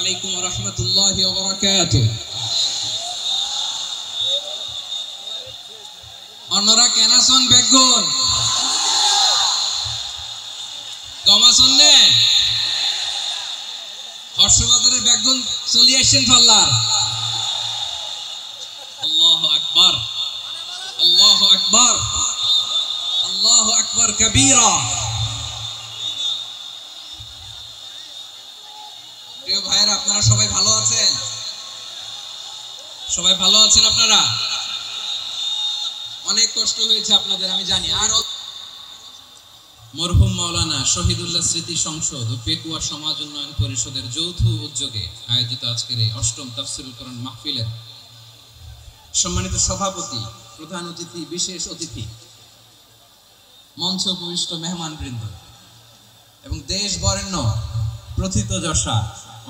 আলাইকুম ওয়া রাহমাতুল্লাহি ওয়া বারাকাতুহু। অন্যরা কেন আছেন বেগুন কম আছেন নে হর্ষবাজারের বেগুন চলে আসেন ফাল্লার। আল্লাহু আকবার, আল্লাহু আকবার, আল্লাহু আকবার কবীরা। প্রিয় ভাইরা, আপনারা সবাই ভালো আছেন? সবাই ভালো আছেন? আপনারা অনেক কষ্ট হয়েছে আপনাদের, আমি জানি। আর মরহুম মাওলানা শহীদুল্লাহ স্মৃতি সংসদ ও পেকুয়া সমাজ উন্নয়ন পরিষদের যৌথ উদ্যোগে আয়োজিত আজকের এই অষ্টম তাফসীরুল কোরআন মাহফিলের সম্মানিত সভাপতি, প্রধান অতিথি, বিশেষ অতিথি, মঞ্চ উপবিষ্ট মেহমানবৃন্দ এবং দেশ বরেণ্য প্রথিতযশা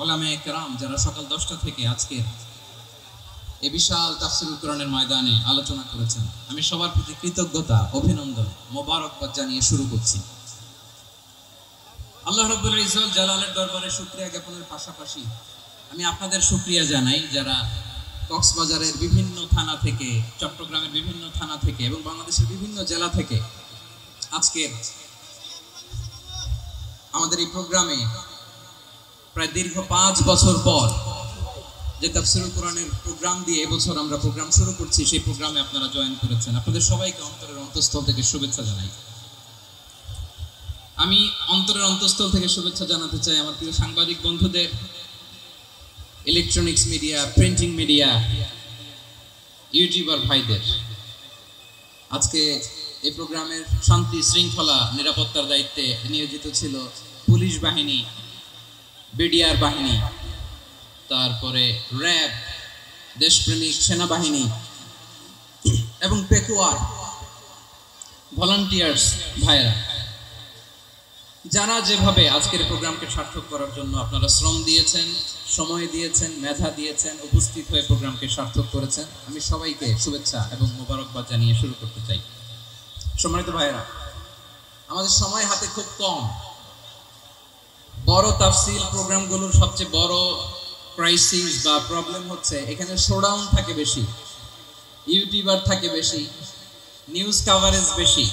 ওলামায়ে কেরাম যারা সকাল 10টা থেকে আজকের এই বিশাল তাফসীরুল কোরআনের ময়দানে আলোচনা করেছেন, আমি সবার প্রতি কৃতজ্ঞতা, অভিনন্দন, মোবারকবাদ জানিয়ে শুরু করছি। আল্লাহ রাব্বুল ইজ্জত জালালের দরবারে শুকরিয়া জ্ঞাপনের পাশাপাশি আমি আপনাদের শুকরিয়া জানাই যারা কক্সবাজারের বিভিন্ন থানা থেকে, চট্টগ্রামের বিভিন্ন থানা থেকে এবং বাংলাদেশের বিভিন্ন জেলা থেকে আজকে আমাদের এই প্রোগ্রামে প্রায় দীর্ঘ 5 বছর পর যে তাফসীরুল কোরআনের প্রোগ্রাম দিয়ে এবছর আমরা প্রোগ্রাম শুরু করছি, সেই প্রোগ্রামে আপনারা জয়েন করেছেন। আপনাদের সবাইকে অন্তরের অন্তঃস্থল থেকে শুভেচ্ছা জানাই। আমি অন্তরের অন্তঃস্থল থেকে শুভেচ্ছা জানাতে চাই আমার প্রিয় সাংবাদিক বন্ধুদের, electronics media, printing media, YouTuber ভাইদের। আজকে এই প্রোগ্রামের শান্তি শৃঙ্খলা নিরাপত্তার দায়িত্বে নিয়োজিত ছিল পুলিশ বাহিনী, বিডিআর বাহিনী, তারপরে র্যাব, দেশপ্রেমিক সেনাবাহিনী এবং পেকুয়ার ভলান্টিয়ার্স ভাইরা, যারা যেভাবে আজকের প্রোগ্রামকে সার্থক করার জন্য আপনারা শ্রম দিয়েছেন, সময় দিয়েছেন, মেধা দিয়েছেন, উপস্থিত হয়ে প্রোগ্রামকে সার্থক করেছেন, আমি সবাইকে শুভেচ্ছা এবং মোবারকবাদ জানিয়ে শুরু করতে চাই। সম্মানিত ভাইরা, আমাদের সময় হাতে খুব কম। বড় তাফসীর প্রোগ্রামগুলোর সবচেয়ে বড় ক্রাইসিস বা প্রবলেম হচ্ছে এখানে শোডাউন থাকে বেশি, ইউটিউবার থাকে বেশি, নিউজ কাভারেজ বেশি,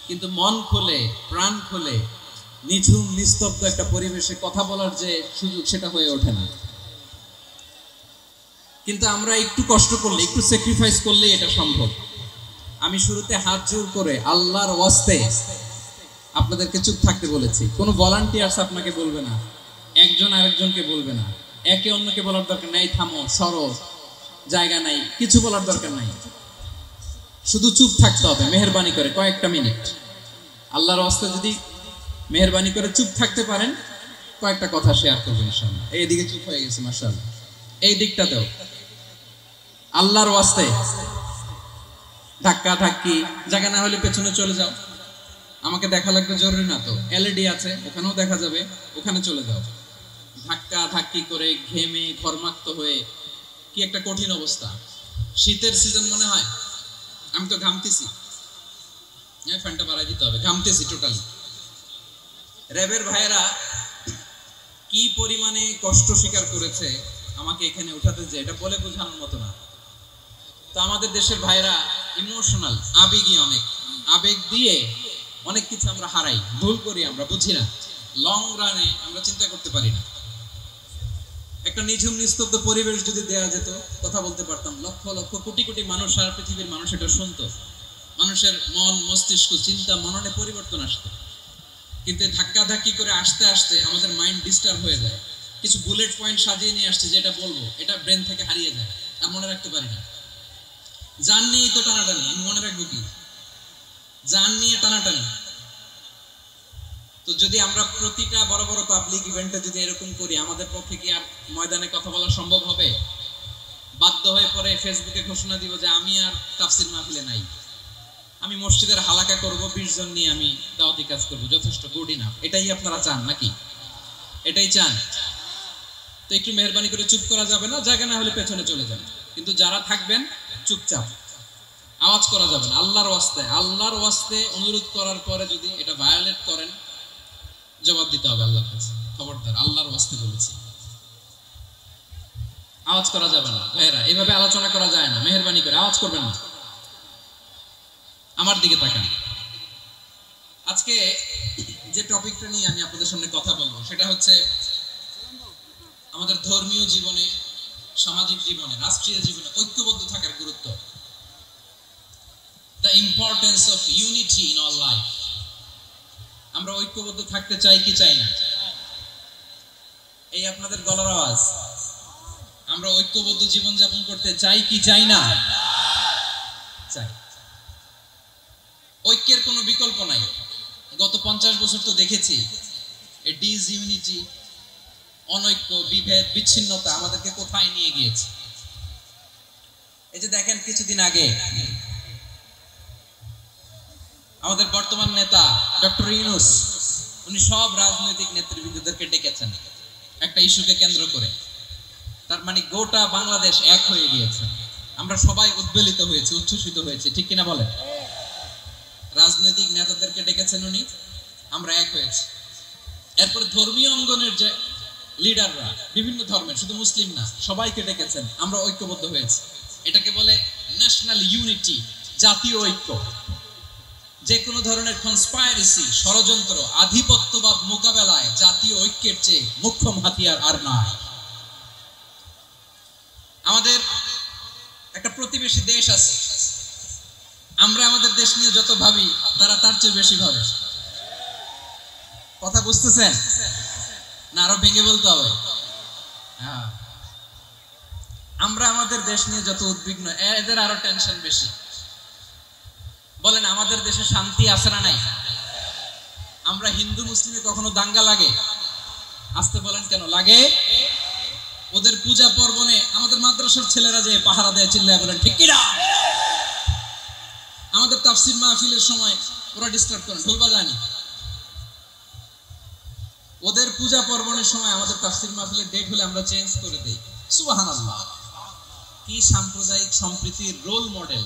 কিন্তু মন খুলে, প্রাণ খুলে, নিঝুম নিস্তব্ধ একটা পরিবেশে কথা বলার যে সুযোগ, সেটা হয়ে ওঠে না। কিন্তু আমরা একটু কষ্ট করলে, একটু স্যাক্রিফাইস করলে এটা সম্ভব। আমি শুরুতে হাত জোর করে আল্লাহর ওয়াস্তে আপনাদেরকে চুপ থাকতে বলেছি। কোনো ভলান্টিয়ার্স আপনাকে বলবে না, একজন আরেকজনকে বলবে না, একে অন্যকে বলার দরকার নাই, থামো, সরো, জায়গা নাই, কিছু বলার দরকার নাই, শুধু চুপ থাকতে হবে মেহেরবানি করে কয়েকটা মিনিট। আল্লাহর ওয়াস্তে যদি মেহেরবানি করে চুপ থাকতে পারেন, কয়েকটা কথা শেয়ার করবেন ইনশাআল্লাহ। এইদিকে চুপ হয়ে গেছে, মাশাআল্লাহ, এই দিকটা দাও। আল্লাহর ওয়াস্তে ধাক্কা ধাক্কি, জায়গা না হলে পেছনে চলে যাও। আমাকে দেখা লাগবে জরুরি না তো, এলইডি আছে, ওখানেও দেখা যাবে, ওখানে চলে যাও। ধাক্কা ধাক্কি করে ঘেমে ঘর্মাক্ত হয়ে কি একটা কঠিন অবস্থা। শীতের সিজন মনে হয়, আমি তো ঘামতেছি, ফ্যানটা বাড়াই দিতে হবে, ঘামতেছি টোটালি। র্যাবের ভাইয়েরা কি পরিমাণে কষ্ট স্বীকার করেছে আমাকে এখানে উঠাতে, যে এটা বলে বোঝানোর মতো না। তো আমাদের দেশের ভাইরা ইমোশনাল, আবেগী, অনেক আবেগ দিয়ে অনেক কিছু আমরা হারাই, ভুল করি, আমরা বুঝি না, লং রানে আমরা চিন্তা করতে পারি না। একটা নিঝুম নিস্তব্ধ পরিবেশ যদি দেওয়া যেত, কথা বলতে পারতাম, লক্ষ লক্ষ কোটি কোটি মানুষ, সারা পৃথিবীর মানুষ এটা শুনতো, মানুষের মন, মস্তিষ্ক, চিন্তা, মননে পরিবর্তন আসতো। কিন্তু ধাক্কা ধাক্কি করে আসতে আসতে আমাদের মাইন্ড ডিস্টার্ব হয়ে যায়। কিছু বুলেট পয়েন্ট সাজিয়ে নিয়ে আসছে, যেটা বলবো এটা ব্রেন থেকে হারিয়ে যায়, আর মনে রাখতে পারি না। জান নিয়ে তো টানাটানি, আমি মনে রাখবো কি? জান নিয়ে টানাটানি। তো যদি আমরা প্রতিটা বড় বড় পাবলিক ইভেন্টে যদি এরকম করি, আমাদের পক্ষে কি আর ময়দানে কথা বলা সম্ভব হবে? বাধ্য হয়ে পরে ফেসবুকে ঘোষণা দিব যে আমি আর তাফসীর মাহফিলে নাই, আমি মসজিদের হালাকা করব, 20 জন নিয়ে আমি দাওয়াতি কাজ করব, যথেষ্ট, গুড ইনাফ। এটাই আপনারা চান নাকি? এটাই চান? তো একটু মেহেরবানি করে চুপ করা যাবে না, জায়গা না হলে পেছনে চলে যান। কিন্তু যারা থাকবেন চুপচাপ, আওয়াজ করা যাবে না। আল্লাহর ওয়াস্তে, আল্লাহর ওয়াস্তে অনুরোধ করার পরে যদি এটা ভায়োলেট করেন, জবাব দিতে হবে আল্লাহর কাছে। খবরদার, আল্লাহর ওয়াস্তে বলেছি। আওয়াজ করা যাবে না ভাইয়েরা, এভাবে আলোচনা করা যায় না, মেহেরবানি করে আওয়াজ করবেন না। আমার দিকে তাকান। আজকে যে টপিকটা নিয়ে আমি আপনাদের সামনে কথা বলবো সেটা হচ্ছে আমাদের ধর্মীয় জীবনে, সামাজিক জীবনে, রাষ্ট্রীয় জীবনে ঐক্যবদ্ধ থাকার গুরুত্ব। The importance of unity in our life. আমরা ঐক্যবদ্ধ থাকতে চাই কি চাই না? এই আপনাদের গলার আওয়াজ। আমরা ঐক্যবদ্ধ জীবন যাপন করতে চাই কি চাই না? চাই। ঐক্যের কোনো বিকল্প নাই। গত 50 বছর তো দেখেছি এই ডিসইউনিটি, অনৈক্য, বিভেদ, বিচ্ছিন্নতা আমাদেরকে কোথায় নিয়ে গিয়েছে। এই যে দেখেন কিছুদিন আগে আমাদের বর্তমান নেতা ডক্টর ইউনূস, উনি সব রাজনৈতিক নেতৃবৃন্দদেরকে ডেকেছেন একটা ইস্যুকে কেন্দ্র করে। তার মানে গোটা বাংলাদেশ এক হয়ে গিয়েছে। আমরা সবাই উদ্বেলিত হয়েছি, উচ্ছ্বসিত হয়েছি, ঠিক কিনা বলেন? রাজনৈতিক নেতাদেরকে ডেকেছেন উনি, আমরা এক হয়েছি। এরপর ধর্মীয় অঙ্গনের যে লিডাররা, বিভিন্ন ধর্মের, শুধু মুসলিম না, সবাইকে ডেকেছেন, আমরা ঐক্যবদ্ধ হয়েছি। এটাকে বলে ন্যাশনাল ইউনিটি, জাতীয় ঐক্য। যে কোনো ধরনের কনস্পাইরেসি, ষড়যন্ত্র, আধিপত্যবাদ মোকাবেলায় জাতীয় ঐক্যের চেয়ে মুখ্য হাতিয়ার আর নাই। আমাদের একটা প্রতিবেশী দেশ আছে, আমরা আমাদের দেশ নিয়ে যত ভাবি তারা তার চেয়ে বেশি ভাবে। কথা বুঝতেছেন না? আরো ভেঙে বলতে হবে। হ্যাঁ, আমরা আমাদের দেশ নিয়ে যত উদ্বিগ্ন, এদের আরো টেনশন বেশি। বলেন আমাদের দেশে শান্তি আছে না নাই? আমরা হিন্দু মুসলিমে কখনো দাঙ্গা লাগে? আসতে বলেন কেন লাগে? ওদের পূজা পর্বণে আমাদের মাদ্রাসার ছেলেরা যে পাহারা দেয়, চিল্লায় বলেন ঠিক কিনা? আমাদের তাফসীর মাহফিলের সময় ওরা ডিস্টার্ব করেন, ঢোল বাজায়নি। ওদের পূজা পর্বণের সময় আমাদের তাফসীর মাহফিলের ডেট হলে আমরা চেঞ্জ করে দেই। সুবহানাল্লাহ, কি সাম্প্রদায়িক সম্প্রীতির রোল মডেল।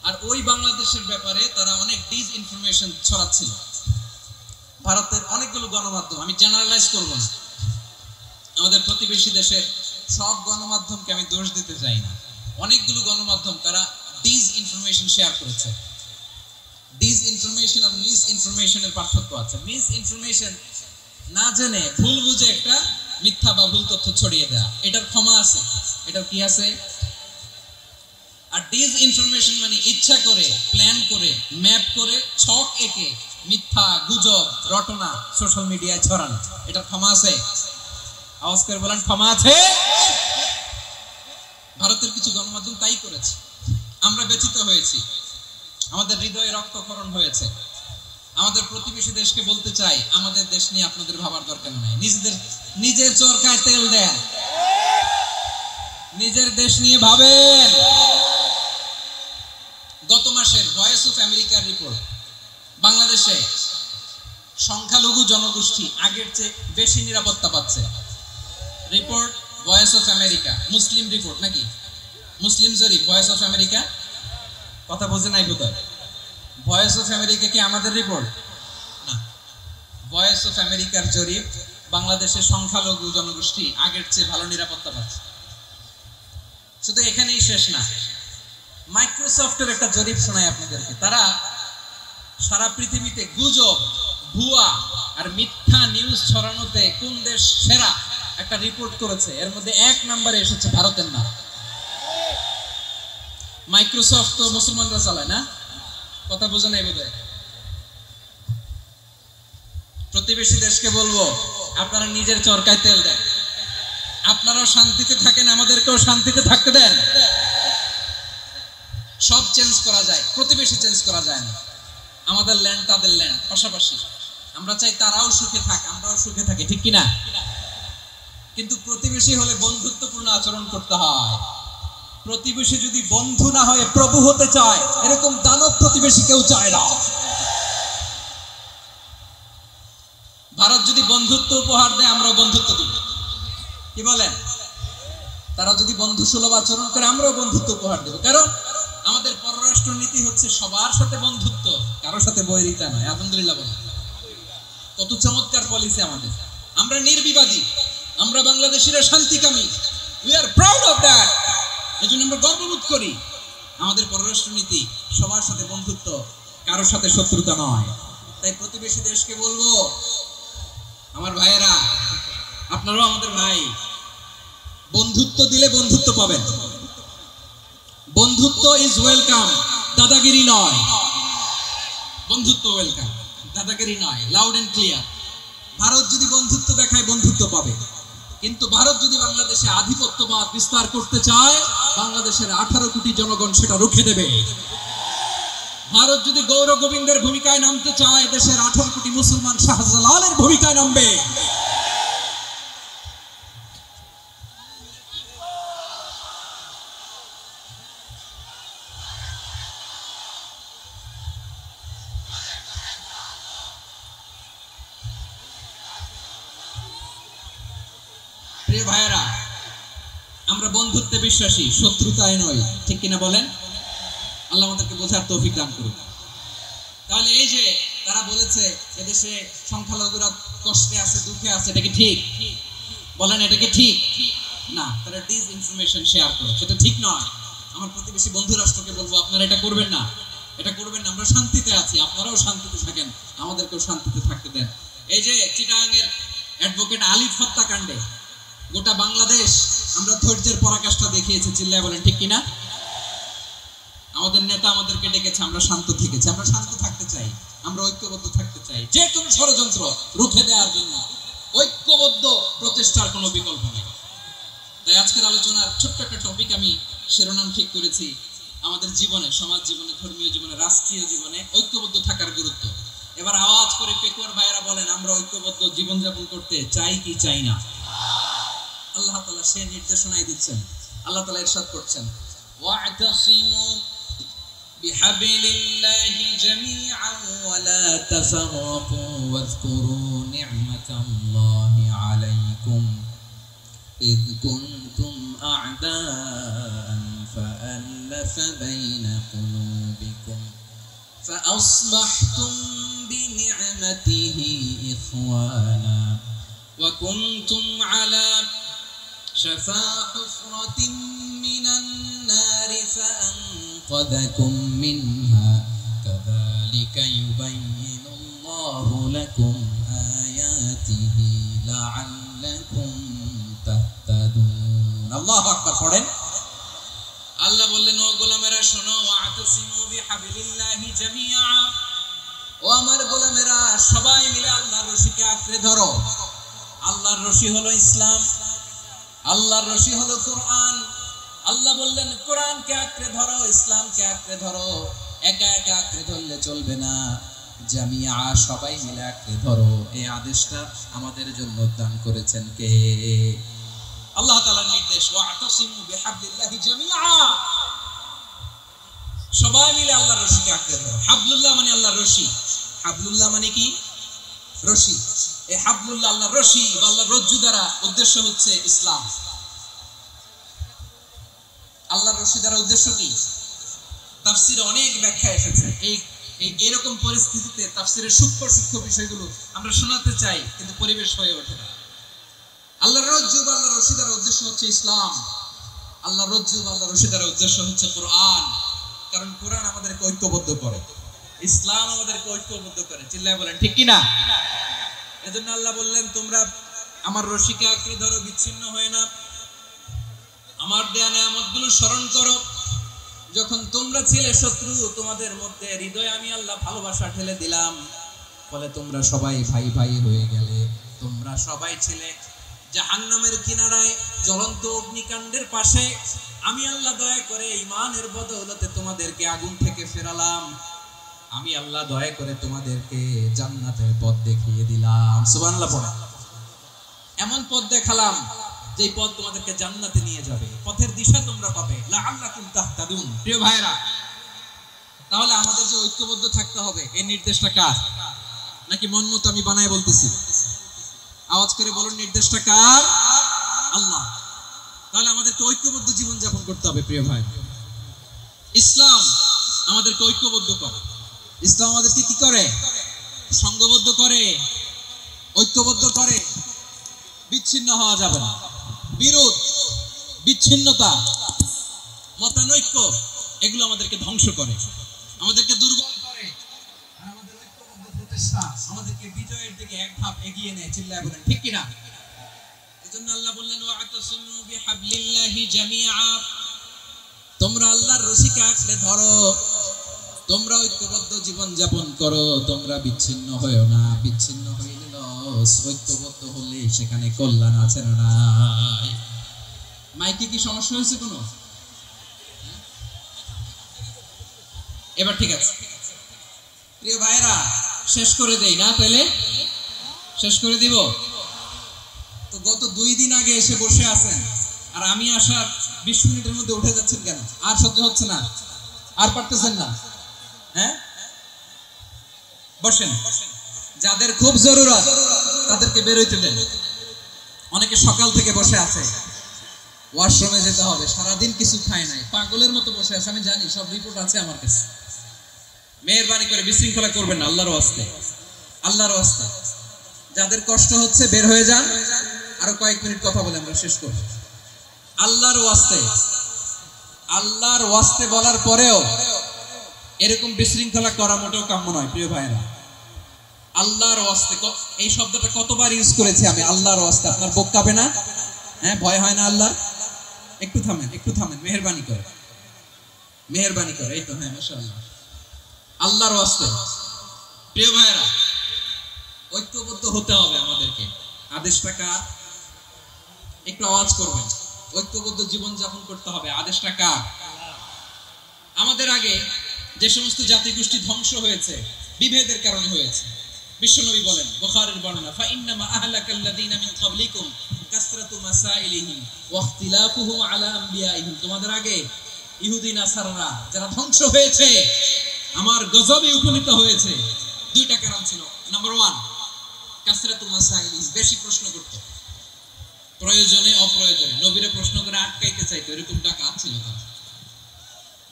আর ওই বাংলাদেশের ব্যাপারে তারা অনেক ডিসইনফরমেশন ছড়াচ্ছিল। ভারতের অনেকগুলো গণমাধ্যম, আমি জেনারেলাইজ করব না, আমাদের প্রতিবেশী দেশের সব গণমাধ্যমকে আমি দোষ দিতে চাই না, অনেকগুলো গণমাধ্যম তারা ডিসইনফরমেশন শেয়ার করেছে। ডিসইনফরমেশন আর মিস ইনফরমেশনের পার্থক্য আছে। মিস ইনফরমেশন না জেনে ভুল বুঝে একটা মিথ্যা বা ভুল তথ্য ছড়িয়ে দেয়া, এটার ক্ষমা আছে, এটার কি আছে। আর ডিসইনফরমেশন মানে ইচ্ছা করে, প্ল্যান করে, ম্যাপ করে, ছক এঁকে মিথ্যা, গুজব, রটনা সোশ্যাল মিডিয়ায় ছড়ানো, এটার ক্ষমা আছে? আওয়াজ করে বলেন ক্ষমা আছে? ভারতের কিছু গণমাধ্যম তাই করেছে, আমরা ব্যথিত হয়েছি, আমাদের হৃদয়ে রক্তক্ষরণ হয়েছে। আমাদের প্রতিবেশী দেশকে বলতে চাই, আমাদের দেশ নিয়ে আপনাদের ভাবার দরকার নাই। নিজের চরকায় তেল দেন, নিজের দেশ নিয়ে ভাবেন। গত মাসের ভয়েস অফ আমেরিকার রিপোর্ট, বাংলাদেশে সংখ্যালঘু জনগোষ্ঠী আগের চেয়ে বেশি নিরাপত্তা পাচ্ছে। Report voice of America, Muslim report নাকি? মুসলিম জরিপ, ভয়েস অফ আমেরিকা। কথা বোঝে নাই বোধহয়। ভয়েস অফ আমেরিকা কি আমাদের রিপোর্ট না? ভয়েস অফ আমেরিকার জরিপ, বাংলাদেশের সংখ্যালঘু জনগোষ্ঠী আগের চেয়ে ভালো নিরাপত্তা পাচ্ছে। শুধু এখানেই শেষ না, মাইক্রোসফটের একটা জরিপ শোনায় আপনাদেরকে। তারা সারা পৃথিবীতে গুজব, ভুয়া আর মিথ্যা নিউজ ছড়ানোতে কোন দেশ সেরা একটা রিপোর্ট করেছে। এর মধ্যে 1 নম্বরে এসেছে ভারতের নাম। মাইক্রোসফট তো মুসলমানরা চালায় না? কথা বোঝা নাই বোধহয়। প্রতিবেশী দেশকে বলবো, আপনারা নিজের চরকায় তেল দেন, আপনারাও শান্তিতে থাকেন, আমাদেরকেও শান্তিতে থাকতে দেন। সব চেঞ্জ করা যায়, প্রতিবেশী চেঞ্জ করা যায় না। আমাদের ল্যান্ড তাদের ল্যান্ড, পাশাপাশি। আমরা চাই তারাও সুখে থাক, আমরাও সুখে থাকি, ঠিক কিনা? কিন্তু প্রতিবেশী হলে বন্ধুত্বপূর্ণ আচরণ করতে হয়। প্রতিবেশী যদি বন্ধু না হয়ে প্রভু হতে চায়, এরকম দানব প্রতিবেশী কেউ চায় না। ভারত যদি বন্ধুত্ব উপহার দেয়, আমরাও বন্ধুত্ব দিব, কি বলেন? তারা যদি বন্ধু সুলভ আচরণ করে, আমরাও বন্ধুত্ব উপহার দেব। কারণ আমাদের পররাষ্ট্র নীতি হচ্ছে সবার সাথে বন্ধুত্ব, কারোর সাথে বৈরিতা নয়। আলহামদুলিল্লাহ বলেন, কত চমৎকার পলিসি আমাদের। আমরা নির্বিবাদী, আমরা বাংলাদেশিরা শান্তিকামী, we are proud of that. এজন্য আমরা গর্ববোধ করি আমাদের পররাষ্ট্রনীতি সবার সাথে বন্ধুত্ব, কারোর সাথে শত্রুতা নয়। তাই প্রতিবেশী দেশকে বলবো, আমার ভাইয়েরা, আপনারাও আমাদের ভাই, বন্ধুত্ব দিলে বন্ধুত্ব পাবেন। বন্ধুত্ব ইজ ওয়েলকাম, দাদাগিরি নয়। বন্ধুত্ব ওয়েলকাম, দাদাগিরি নয়। Loud and clear. ভারত যদি বন্ধুত্ব দেখায়, বন্ধুত্ব পাবে। কিন্তু ভারত যদি বাংলাদেশে আধিপত্যবাদ বিস্তার করতে চায়, বাংলাদেশের 18 কোটি জনগণ সেটা রুখে দেবে। ভারত যদি গৌর গোবিন্দের ভূমিকায় নামতে চায়, দেশের 18 কোটি মুসলমান শাহজালালের ভূমিকায় নামবে। প্রিয় ভাইয়েরা, আমরা বন্ধুত্বে বিশ্বাসী, শত্রুতায় নয়, ঠিক কিনা বলেন? আল্লাহ আমাদেরকে বোঝার তৌফিক দান করুন। তাহলে এই যে তারা বলেছে এদেশে সংখ্যালঘুরা কষ্টে আছে, দুঃখে আছে, এটা কি ঠিক? বলেন, এটা কি ঠিক? না, তারা ডিস ইনফরমেশন শেয়ার করে, সেটা ঠিক নয়। আমার প্রতিবেশী বন্ধু রাষ্ট্রকে বলবো, আপনারা এটা করবেন না, এটা করবেন না। আমরা শান্তিতে আছি, আপনারাও শান্তিতে থাকেন, আমাদেরকেও শান্তিতে থাকতে দেন। এই যে চিটাগাংয়ের অ্যাডভোকেট আলিফ হত্যাকাণ্ডে গোটা বাংলাদেশ আমরা ধৈর্যের পরাকাষ্ঠা দেখিয়েছি, চিল্লায় বলেন ঠিক কিনা? আমাদের নেতা আমাদেরকে ডেকেছে, আমরা শান্ত থেকেছি। আমরা শান্ত থাকতে চাই, আমরা ঐক্যবদ্ধ থাকতে চাই। যে কোনো ষড়যন্ত্র রুখে দেওয়ার জন্য ঐক্যবদ্ধ প্রচেষ্টার কোনো বিকল্প নেই। তাই আজকের আলোচনার ছোট্ট একটা টপিক আমি শিরোনাম ঠিক করেছি, আমাদের জীবনে, সমাজ জীবনে, ধর্মীয় জীবনে, রাষ্ট্রীয় জীবনে ঐক্যবদ্ধ থাকার গুরুত্ব। এবার আওয়াজ করে পেকুয়ার ভাইয়েরা বলেন, আমরা ঐক্যবদ্ধ জীবনযাপন করতে চাই কি চাই না? আল্লাহ তাআলা সে নির্দেশনাই দিচ্ছেন। আল্লাহ তাআলা ইরশাদ করছেন, ওয়া'তাসিমু বিহাবিলিল্লাহি জামিআন ওয়া লা তাফাররাকু ওয়াযকুরু নি'মাতাল্লাহি আলাইকুম ইয কুনতুম আ'দাআন ফাআল্লাফা বাইনা কুলুবিকুম ফাআসবাহতুম বিনি'মাতিহি ইখওয়ানা ওয়া কুনতুম আলা شفا حفرة من النار فأنقذكم منها كذلك يبين الله لكم آياته لعلكم تهتدون الله أكبر পড়েন। আল্লাহ বললেন, ও গোলামেরা শোনো, ওয়া'তাসিমু বিহাবিলিল্লাহি জামিআ, ও আমার গোলামেরা সবাই মিলে আল্লাহর রশিকে আঁকড়ে ধরো। আল্লাহর রশি হলো ইসলাম, আল্লাহর রশি হলো কোরআন। আল্লাহ বললেন, কোরআনকে আঁকড়ে ধরো, ইসলামকে আঁকড়ে ধরো। একা একা আঁকড়ে ধরলে চলবে না, জামিয়া, সবাই মিলে আঁকড়ে ধরো। এই আদেশটা আমাদের জন্য দান করেছেন কে? আল্লাহ তাআলার নির্দেশ, ওয়া'তাসিমু বিহাবলিল্লাহি জামিআ, সবাই মিলে আল্লাহর রশিকে আঁকড়ে ধরো। হাবলুল্লাহ মানে আল্লাহর রশি। হাবলুল্লাহ মানে কি? রশি। এই হাবলুল্লাহ আল্লাহর রশি বা আল্লাহর রজ্জু দ্বারা উদ্দেশ্য হচ্ছে ইসলাম। আল্লাহর রশি দ্বারা উদ্দেশ্য কি? তাফসিরে অনেক ব্যাখ্যা এসেছে। এরকম পরিস্থিতিতে তাফসিরের সূক্ষ্ম সূক্ষ্ম বিষয়গুলো আমরা শোনাতে চাই, কিন্তু পরিবেশ হয়ে ওঠে না। আল্লাহর রজ্জু বা আল্লাহর রশি দ্বারা উদ্দেশ্য হচ্ছে ইসলাম। আল্লাহর রজ্জু বা আল্লাহর রশি দ্বারা উদ্দেশ্য হচ্ছে কোরআন। কারণ কোরআন আমাদেরকে ঐক্যবদ্ধ করে, ইসলাম আমাদেরকে ঐক্যবদ্ধ করে। চিল্লায় বলেন ঠিক কিনা? এজন্য আল্লাহ বললেন, তোমরা আমার রশিকে আঁকড়ে ধরো, বিচ্ছিন্ন হয়ে না। আমার দেয়া নেয়ামতগুলো স্মরণ করো। যখন তোমরা ছিলে শত্রু, তোমাদের মধ্যে হৃদয়ে আমি আল্লাহ ভালোবাসা ঢেলে দিলাম, ফলে তোমরা সবাই ভাই ভাই হয়ে গেলে। তোমরা সবাই ছিলে জাহান্নামের কিনারায়, জ্বলন্ত অগ্নিকাণ্ডের পাশে। আমি আল্লাহ দয়া করে ঈমানের বদৌলতে তোমাদেরকে আগুন থেকে ফেরালাম। আমি আল্লাহ দয়া করে তোমাদেরকে জান্নাতের পথ দেখিয়ে দিলাম। সুবহানাল্লাহ পড়া। এমন পথ দেখালাম যে পথ তোমাদেরকে জান্নাতে নিয়ে যাবে, পথের দিশা তোমরা পাবে। লাআল্লাকুম তাহতাদুন। প্রিয় ভাইরা, তাহলে আমাদের যে ঐক্যবদ্ধ থাকতে হবে, এই নির্দেশটা কার? নাকি মন মতো আমি বানায় বলতেছি? আওয়াজ করে বলুন, নির্দেশটা কার? আল্লাহ। তাহলে আমাদেরকে ঐক্যবদ্ধ জীবন যাপন করতে হবে। প্রিয় ভাই, ইসলাম আমাদেরকে ঐক্যবদ্ধ করে। ইসলাম আমাদেরকে কি করে? সংঘবদ্ধ করে, ঐক্যবদ্ধ করে। বিচ্ছিন্ন হওয়া যাবে না। বিরোধ বিচ্ছিন্নতা, মতানৈক্য, এগুলো আমাদেরকে ধ্বংস করে, আমাদেরকে দুর্বল করে, আর আমাদের ঐক্যবদ্ধ প্রচেষ্টা আমাদেরকে বিজয়ের দিকে এক ধাপ এগিয়ে নেয়। চিল্লায় বলেন ঠিক কিনা? এজন্য আল্লাহ বললেন ওয়া'তাসিমু বিহাবলিল্লাহি জামিআ, তোমরা আল্লাহর রশিকে আঁকড়ে ধরো, তোমরা ঐক্যবদ্ধ জীবন যাপন করো, তোমরা বিচ্ছিন্ন হয়েও না। বিচ্ছিন্ন হইলে লস, ঐক্যবদ্ধ হলে সেখানে কল্যাণ আছে না নাই? মাইকে কি সমস্যা হয়েছে কোনো? এবার ঠিক আছে প্রিয় ভাইরা, শেষ করে দেই না? তাহলে শেষ করে দিব তো। গত 2 দিন আগে এসে বসে আছেন, আর আমি আসার 20 মিনিটের মধ্যে উঠে যাচ্ছেন কেন? আর সহ্য হচ্ছে না? আর পারতেছেন না? হ্যাঁ, বসেন। যাদের খুব জরুরত তাদেরকে বের হইতে দেন। অনেকে সকাল থেকে বসে আছে, ওয়াশরুমে যেতে হবে, সারাদিন কিছু খায় নাই, পাগলের মতো বসে আছে। আমি জানি, সব রিপোর্ট আছে আমার কাছে। মেহেরবানি করে বিশৃঙ্খলা করবেন না, আল্লাহর ওয়াস্তে, আল্লাহর ওয়াস্তে। যাদের কষ্ট হচ্ছে বের হয়ে যান। আরো কয়েক মিনিট কথা বলে আমরা শেষ করব। আল্লাহর ওয়াস্তে, আল্লাহর ওয়াস্তে বলার পরেও এরকম বিশৃঙ্খলা করা মোটেও কাম্য নয় প্রিয় ভাইরা। আল্লাহর ওয়াস্তে, এই শব্দটা কতবার ইউজ করেছি আমি, আল্লাহর ওয়াস্তে। আপনার বুক কাঁপে না? হ্যাঁ, ভয় হয় না আল্লাহ? একটু থামেন, একটু থামেন, মেহেরবানি করে, মেহেরবানি করে। এই তো, হ্যাঁ, মাশাআল্লাহ। আল্লাহর ওয়াস্তে প্রিয় ভাইরা, ঐক্যবদ্ধ হতে হবে আমাদেরকে। আদেশটা কার? একটু আওয়াজ করবেন। ঐক্যবদ্ধ জীবন যাপন করতে হবে, আদেশটা কার? আমাদের আগে যে সমস্ত জাতিগোষ্ঠী ধ্বংস হয়েছে বিভেদের কারণে হয়েছে। বিশ্বনবী বলেন, বুখারীর বর্ণনা, ফা ইন্নামা আহলাকাল্লাযীনা মিন ক্বাবলিকুম কাসরাতু মাসাইলিহিম ওয়া ইখতিলাফুহুম আলা আমবিয়াইহিম। তোমাদের আগে ইহুদি নাসারারা যারা ধ্বংস হয়েছে, আমার গজবে উপনীত হয়েছে, 2টা কারণ ছিল। নাম্বার 1, কাসরাতু মাসাইলিহিম, বেশি প্রশ্ন করত, প্রয়োজনে অপ্রয়োজনে নবীরে প্রশ্ন করে আটকাইতে চাইতো, এরকম ডাকাত ছিল তারা।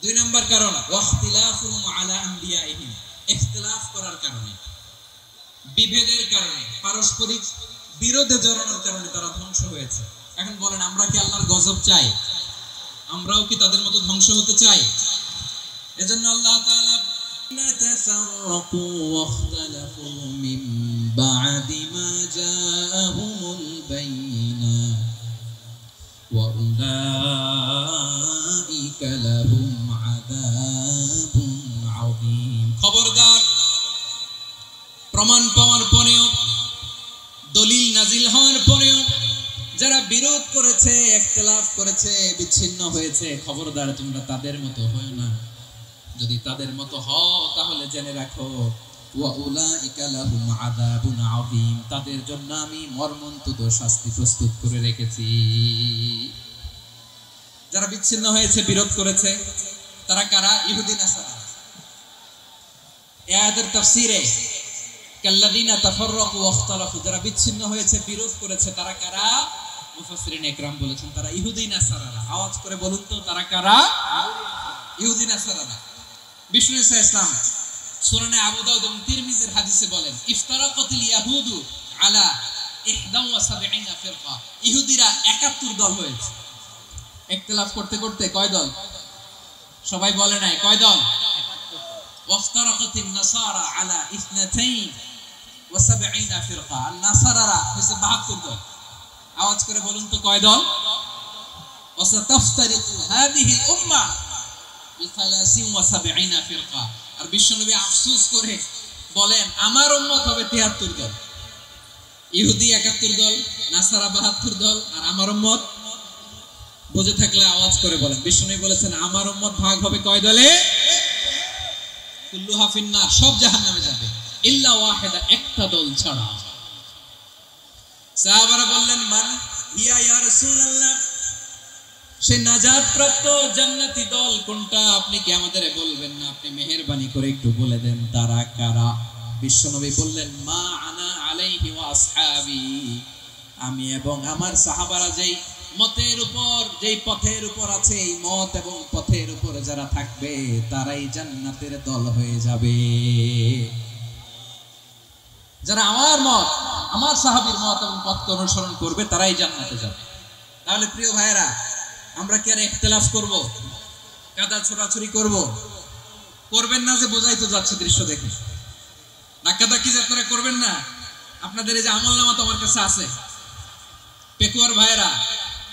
2 নাম্বার কারণ, ওয়াখতিলাফুহুম আলা আমবিয়াইহিম, ইখতিলাফ করার কারণে, বিভেদের কারণে, পারস্পরিক বিরোধে জড়ানোর কারণে তারা ধ্বংস হয়েছে। এখন বলেন, আমরা কি আল্লাহর গজব চাই? আমরাও কি তাদের মতো ধ্বংস হতে চাই? এজন্য আল্লাহ তাআলা তাসাররাকু ওয়াখতালাফু মিন বা'দি মা জাআহুমুল বাইয়িনাত ওয়া উলাইকা লাহুম আযাবুন আযীম। খবরদার, প্রমাণ পাওয়ার পরেও, দলিল নাজিল হওয়ার পরেও যারা বিরোধ করেছে, ইখতিলাফ করেছে, বিচ্ছিন্ন হয়েছে, খবরদার তোমরা তাদের মতো হয়ো না। যদি তাদের মতো হও তাহলে জেনে রাখো, ওয়া উলাইকা লাহুম আযাবুন আযীম, তাদের জন্য আমি মর্মন্তুদ শাস্তি প্রস্তুত করে রেখেছি। যারা বিচ্ছিন্ন হয়েছে, বিরোধ করেছে, তারা কারা? ইহুদি নাসারা। এই আয়াতের তাফসীরে কাল্লাযীনা তাফাররাকু ওয়াখতালাফু, যারা বিচ্ছিন্ন হয়েছে, বিরোধ করেছে, তারা কারা? মুফাসসিরিন ইকরাম বলেছেন তারা ইহুদি নাসারারা। আওয়াজ করে বলুন তো, তারা কারা? ইহুদি নাসারারা। বিষ্ণু ঈসা ইসলাম সুনানে আবু দাউদ এবং তিরমিজির হাদিসে বলেন, ইফতারাকাতিল ইয়াহুদু আলা 71 ফিরকা, ইহুদিরা 71 দল হয়েছে। ইখতিলাফ করতে করতে কয় দল? সবাই বলে নাই, কয় দল? ওয়াফতারাকাতিন নাসারা আলা 72 ফিরকা, আর নাসারারা হইছে 72 দল। আওয়াজ করে বলুন তো, কয় দল? ওয়াসাতাফতারিকু হাদিহি উম্মাহ বি 73 ফিরকা। আর বিশ্বনবী আফসোস করে বলেন, আমার উম্মত হবে 73 দল। ইহুদি 71 দল, নাসারা 72 দল, আর আমার উম্মত, বুঝে থাকলে আওয়াজ করে বলেন। বিশ্বনবী বলেছেন, আমার উম্মত ভাগ হবে কয় দলে? কুল্লুহা ফিন্নার, সব জাহান্নামে যাবে, ইল্লা ওয়াহিদা, একটা দল ছাড়া। সাহাবারা বললেন, মান হিয়া ইয়া রাসূলুল্লাহ, সে নাজাত প্রাপ্ত জান্নাতি দল কোনটা? আপনি কি আমাদের বলবেন না? আপনি মেহেরবানি করে একটু বলে দেন তারা কারা? বিশ্বনবী বললেন, মা আনা আলাইহি ওয়া আসহাবি, আমি এবং আমার সাহাবারা যেই মতের উপর, যেই পথের উপর আছে, এই মত এবং পথের উপর যারা থাকবে তারাই জান্নাতের দল হয়ে যাবে। যারা আমার মত, আমার সাহাবীর মত এবং পথকে অনুসরণ করবে তারাই জান্নাতে যাবে। তাহলে প্রিয় ভাইয়েরা, আমরা কি আর ইখতিলাফ করব, কাদা ছোড়াছুরি করব? করবেন না যে বোঝাই তো যাচ্ছে দৃশ্য দেখে। ধাক্কাধাক্কি যে আপনারা করবেন না, আপনাদের এই যে আমলনামা তো আমার কাছে আছে। পেকুয়ার ভাইরা,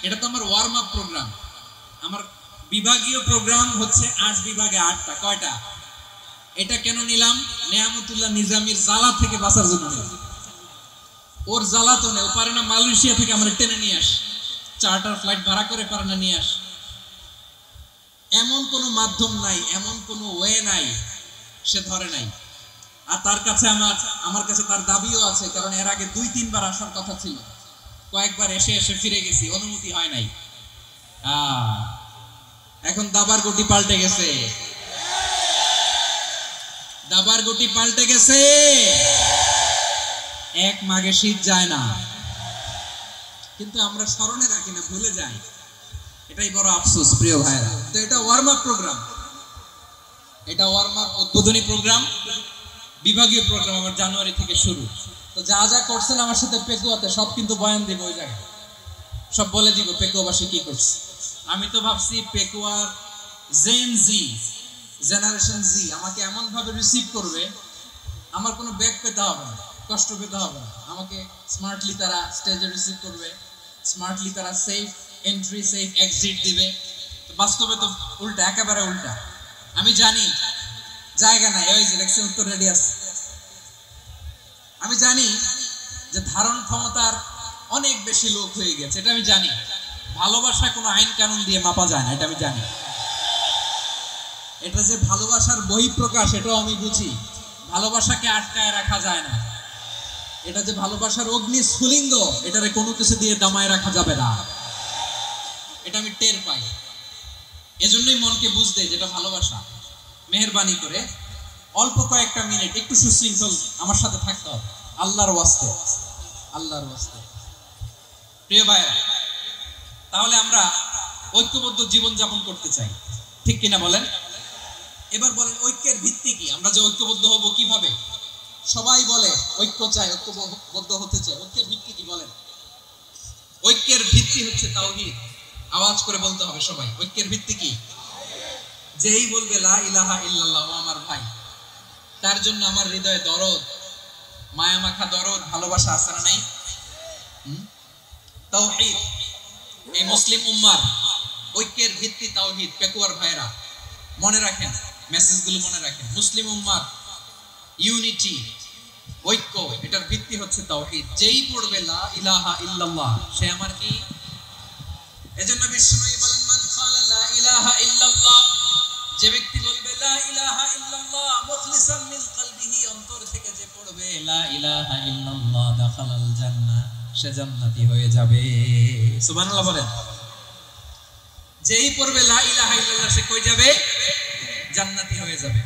এটা তো আমার ওয়ার্ম আপ প্রোগ্রাম। আমার বিভাগীয় প্রোগ্রাম হচ্ছে 8 বিভাগে 8টা। কয়টা? এটা কেন নিলাম? নেয়ামতুল্লাহ নিজামীর জ্বালা থেকে বাঁচার জন্য নিলাম। ওর জ্বালা তো নেই, ও পারে না মালয়েশিয়া থেকে আমরা টেনে নিয়ে আস, চার্টার ফ্লাইট ভাড়া করে পারে না নিয়ে আস। এমন কোনো মাধ্যম নাই, এমন কোনো ওয়ে নাই, সে ধরে নাই। আর তার কাছে আমার কাছে তার দাবিও আছে, কারণ এর আগে 2-3 বার আসার কথা ছিল, কয়েকবার এসে এসে ফিরে গেছি, অনুমতি হয় নাই। এখন দাবার গুটি পাল্টে গেছে, দাবার গুটি পাল্টে গেছে। এক মাঘে শীত যায় না, কিন্তু আমরা স্মরণে রাখি না, ভুলে যাই। এটাই বড় আফসোস প্রিয় ভাইরা। তো এটা ওয়ার্ম আপ প্রোগ্রাম, এটা ওয়ার্ম আপ উদ্বোধনী প্রোগ্রাম, বিভাগীয় প্রোগ্রাম আমার জানুয়ারি থেকে শুরু। তো যা যা করছেন আমার সাথে পেকুয়াতে সব কিন্তু বয়ান দিব, ওই জায়গায় সব বলে দিব পেকুয়াবাসী কি করছে। আমি তো ভাবছি পেকুয়ার জেনারেশন জি আমাকে এমন ভাবে রিসিভ করবে, আমার কোনো ব্যাক পেতে হবে না, কষ্ট পেতে হবে না। আমাকে স্মার্টলি তারা স্টেজে রিসিভ করবে, স্মার্টলি তারা সেফ এন্ট্রি সেফ এক্সিট দিবে। তো বাস্তবে তো উল্টা, একেবারে উল্টা। আমি জানি জায়গা নাই, ওই যে দেখছেন উত্তর রেডি আছে। আমি জানি যে ধারণ ক্ষমতার অনেক বেশি লোক হয়ে গেছে, এটা আমি জানি। ভালোবাসা কোনো আইন কানুন দিয়ে মাপা যায় না, এটা আমি জানি। এটা যে ভালোবাসার বহিঃপ্রকাশ, এটাও আমি বুঝি। ভালোবাসাকে আটকায় রাখা যায় না। এটা যে ভালোবাসার অগ্নি স্ফুলিঙ্গ, এটারে কোনো কিছু দিয়ে দামায় রাখা যাবে না, এটা আমি টের পাই। এজন্যই মনকে বুঝতে যেটা ভালোবাসা। মেহেরবানি করে অল্প কয়েকটা মিনিট একটু সুশৃঙ্খল আমার সাথে থাকতে হবে, আল্লাহর ওয়াস্তে, আল্লাহর ওয়াস্তে। প্রিয় ভাইরা, তাহলে আমরা ঐক্যবদ্ধ জীবন যাপন করতে চাই, ঠিক কিনা বলেন? এবার বলেন ঐক্যের ভিত্তি কি? আমরা যে ঐক্যবদ্ধ হব কিভাবে? সবাই বলে ঐক্য চাই, ঐক্যবদ্ধ হতে চাই। ঐক্যের ভিত্তি কি বলেন? ঐক্যের ভিত্তি হচ্ছে তাওহীদ। আওয়াজ করে বলতে হবে সবাই, ঐক্যের ভিত্তি কি? যেই বলবে লা ইলাহা ইল্লাল্লাহ, ও আমার ভাই, তার জন্য আমার হৃদয়ে দরদ, মায়া মাখা দরদ, ভালোবাসা আছে না নাই? তাওহীদ। এই মুসলিম উম্মার ঐক্যের ভিত্তি তাওহীদ। পেকুয়ার ভাইরা মনে রাখেন, মেসেজগুলো মনে রাখেন। মুসলিম উম্মার ইউনিটি, ঐক্য, এটার ভিত্তি হচ্ছে তাওহীদ। যেই পড়বে লা ইলাহা ইল্লাল্লাহ, সে আমার কি? এজন্য বিশ্বনবী বলেন, মান ক্বালা লা ইলাহা ইল্লাল্লাহ, যে ব্যক্তি বলবে লা ইলাহা ইল্লাল্লাহ মুখলিসান মিন কলবিহি, অন্তর থেকে যে পড়বে লা ইলাহা ইল্লাল্লাহ, দাখালাল জান্নাহ, সে জান্নাতি হয়ে যাবে। সুবহানাল্লাহ বলেন। যেই পড়বে লা ইলাহা ইল্লাল্লাহ, সে কই যাবে? জান্নাতি হয়ে যাবে।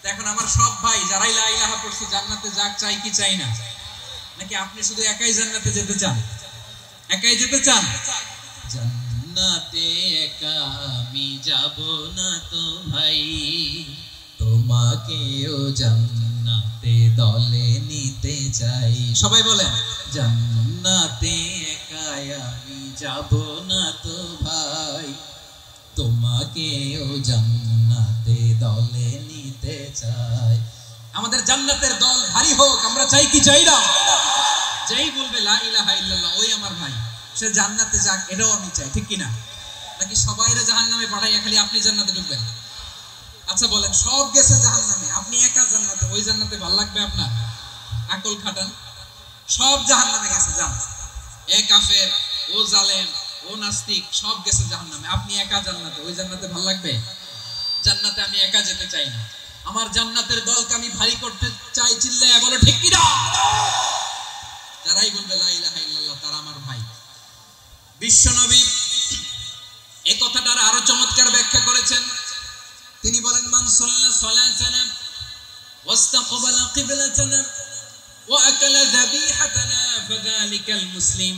তো এখন আমার সব ভাই যারাই লা ইলাহা পড়ছে জান্নাতে যাক, চাই কি চাই না? নাকি আপনি শুধু একাই জান্নাতে যেতে চান? একাই যেতে চান? জান্নাতে একা আমি যাব না তো ভাই, তোমাকেও জান্নাতে দলে নিতে চাই। সবাই বলেন, জান্নাতে একা আমি যাব না তো ভাই, তোমাকেও জান্নাতে দলে নিতে চাই। আমাদের জান্নাতের দল ভারী হোক, আমরা চাই কি চাই না? যেই বলবে লা ইলাহা ইল্লাল্লাহ, ওই আমার ভাই, সে জান্নাতে যাক, এটাও আমি চাই, ঠিক কিনা? নাকি সবাইরে জাহান্নামে পাঠাইয়া খালি আপনি জান্নাতে ঢুকবেন? আচ্ছা বলেন, সব গেছে জাহান্নামে, আপনি একা জান্নাতে, ওই জান্নাতে ভালো লাগবে আপনার? আকল খাটান। সব জাহান্নামে গেছে, যান। এ কাফের, ও জালেম, ও নাস্তিক, সব গেছে জাহান্নামে, আপনি একা জান্নাতে, ওই জান্নাতে ভালো লাগবে? জান্নাতে আমি একা যেতে চাই না, আমার জান্নাতের দলকে আমি ভারী করতে চাই। চিল্লায়া বলো ঠিক কিনা? যারাই বলবে লা ইলাহা ইল্লাল্লাহ, তারা আমার ভাই। বিশ্বনবী এই কথাটার আরো চমৎকার ব্যাখ্যা করেছেন। তিনি বলেন, মান সাল্লা সালাতানা ওয়াস্তাকবালা কিবলাতানা ওয়া আকালা যাবিহাতানা ফাযালিকাল মুসলিম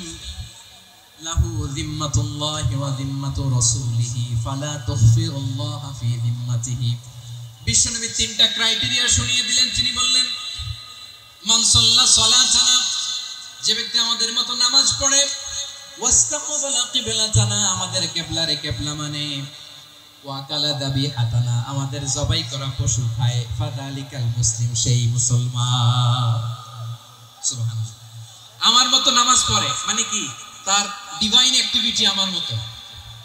লাহু যিম্মাতুল্লাহি ওয়া যিম্মাতু রাসূলিহি ফালা তুখফিরুল্লাহ ফি যিম্মাতিহি। বিশ্বনবী তিনটা ক্রাইটেরিয়া শুনিয়ে দিলেন। তিনি বললেন, মান সাল্লা সালাতানা, যে ব্যক্তি আমাদের মতো নামাজ পড়ে, ওয়াস্তাকবালা কিবলাতানা, আমাদের কিবলারে কিবলা মানে, ওয়াকালা দাবিহাতানা, আমাদের জবাই করা পশু খায়, ফাদালিকাল মুসলিম, সেই মুসলমান। সুবহানাল্লাহ। আমার মতো নামাজ পড়ে মানে কি, তার ডিভাইন অ্যাক্টিভিটি আমার মতো,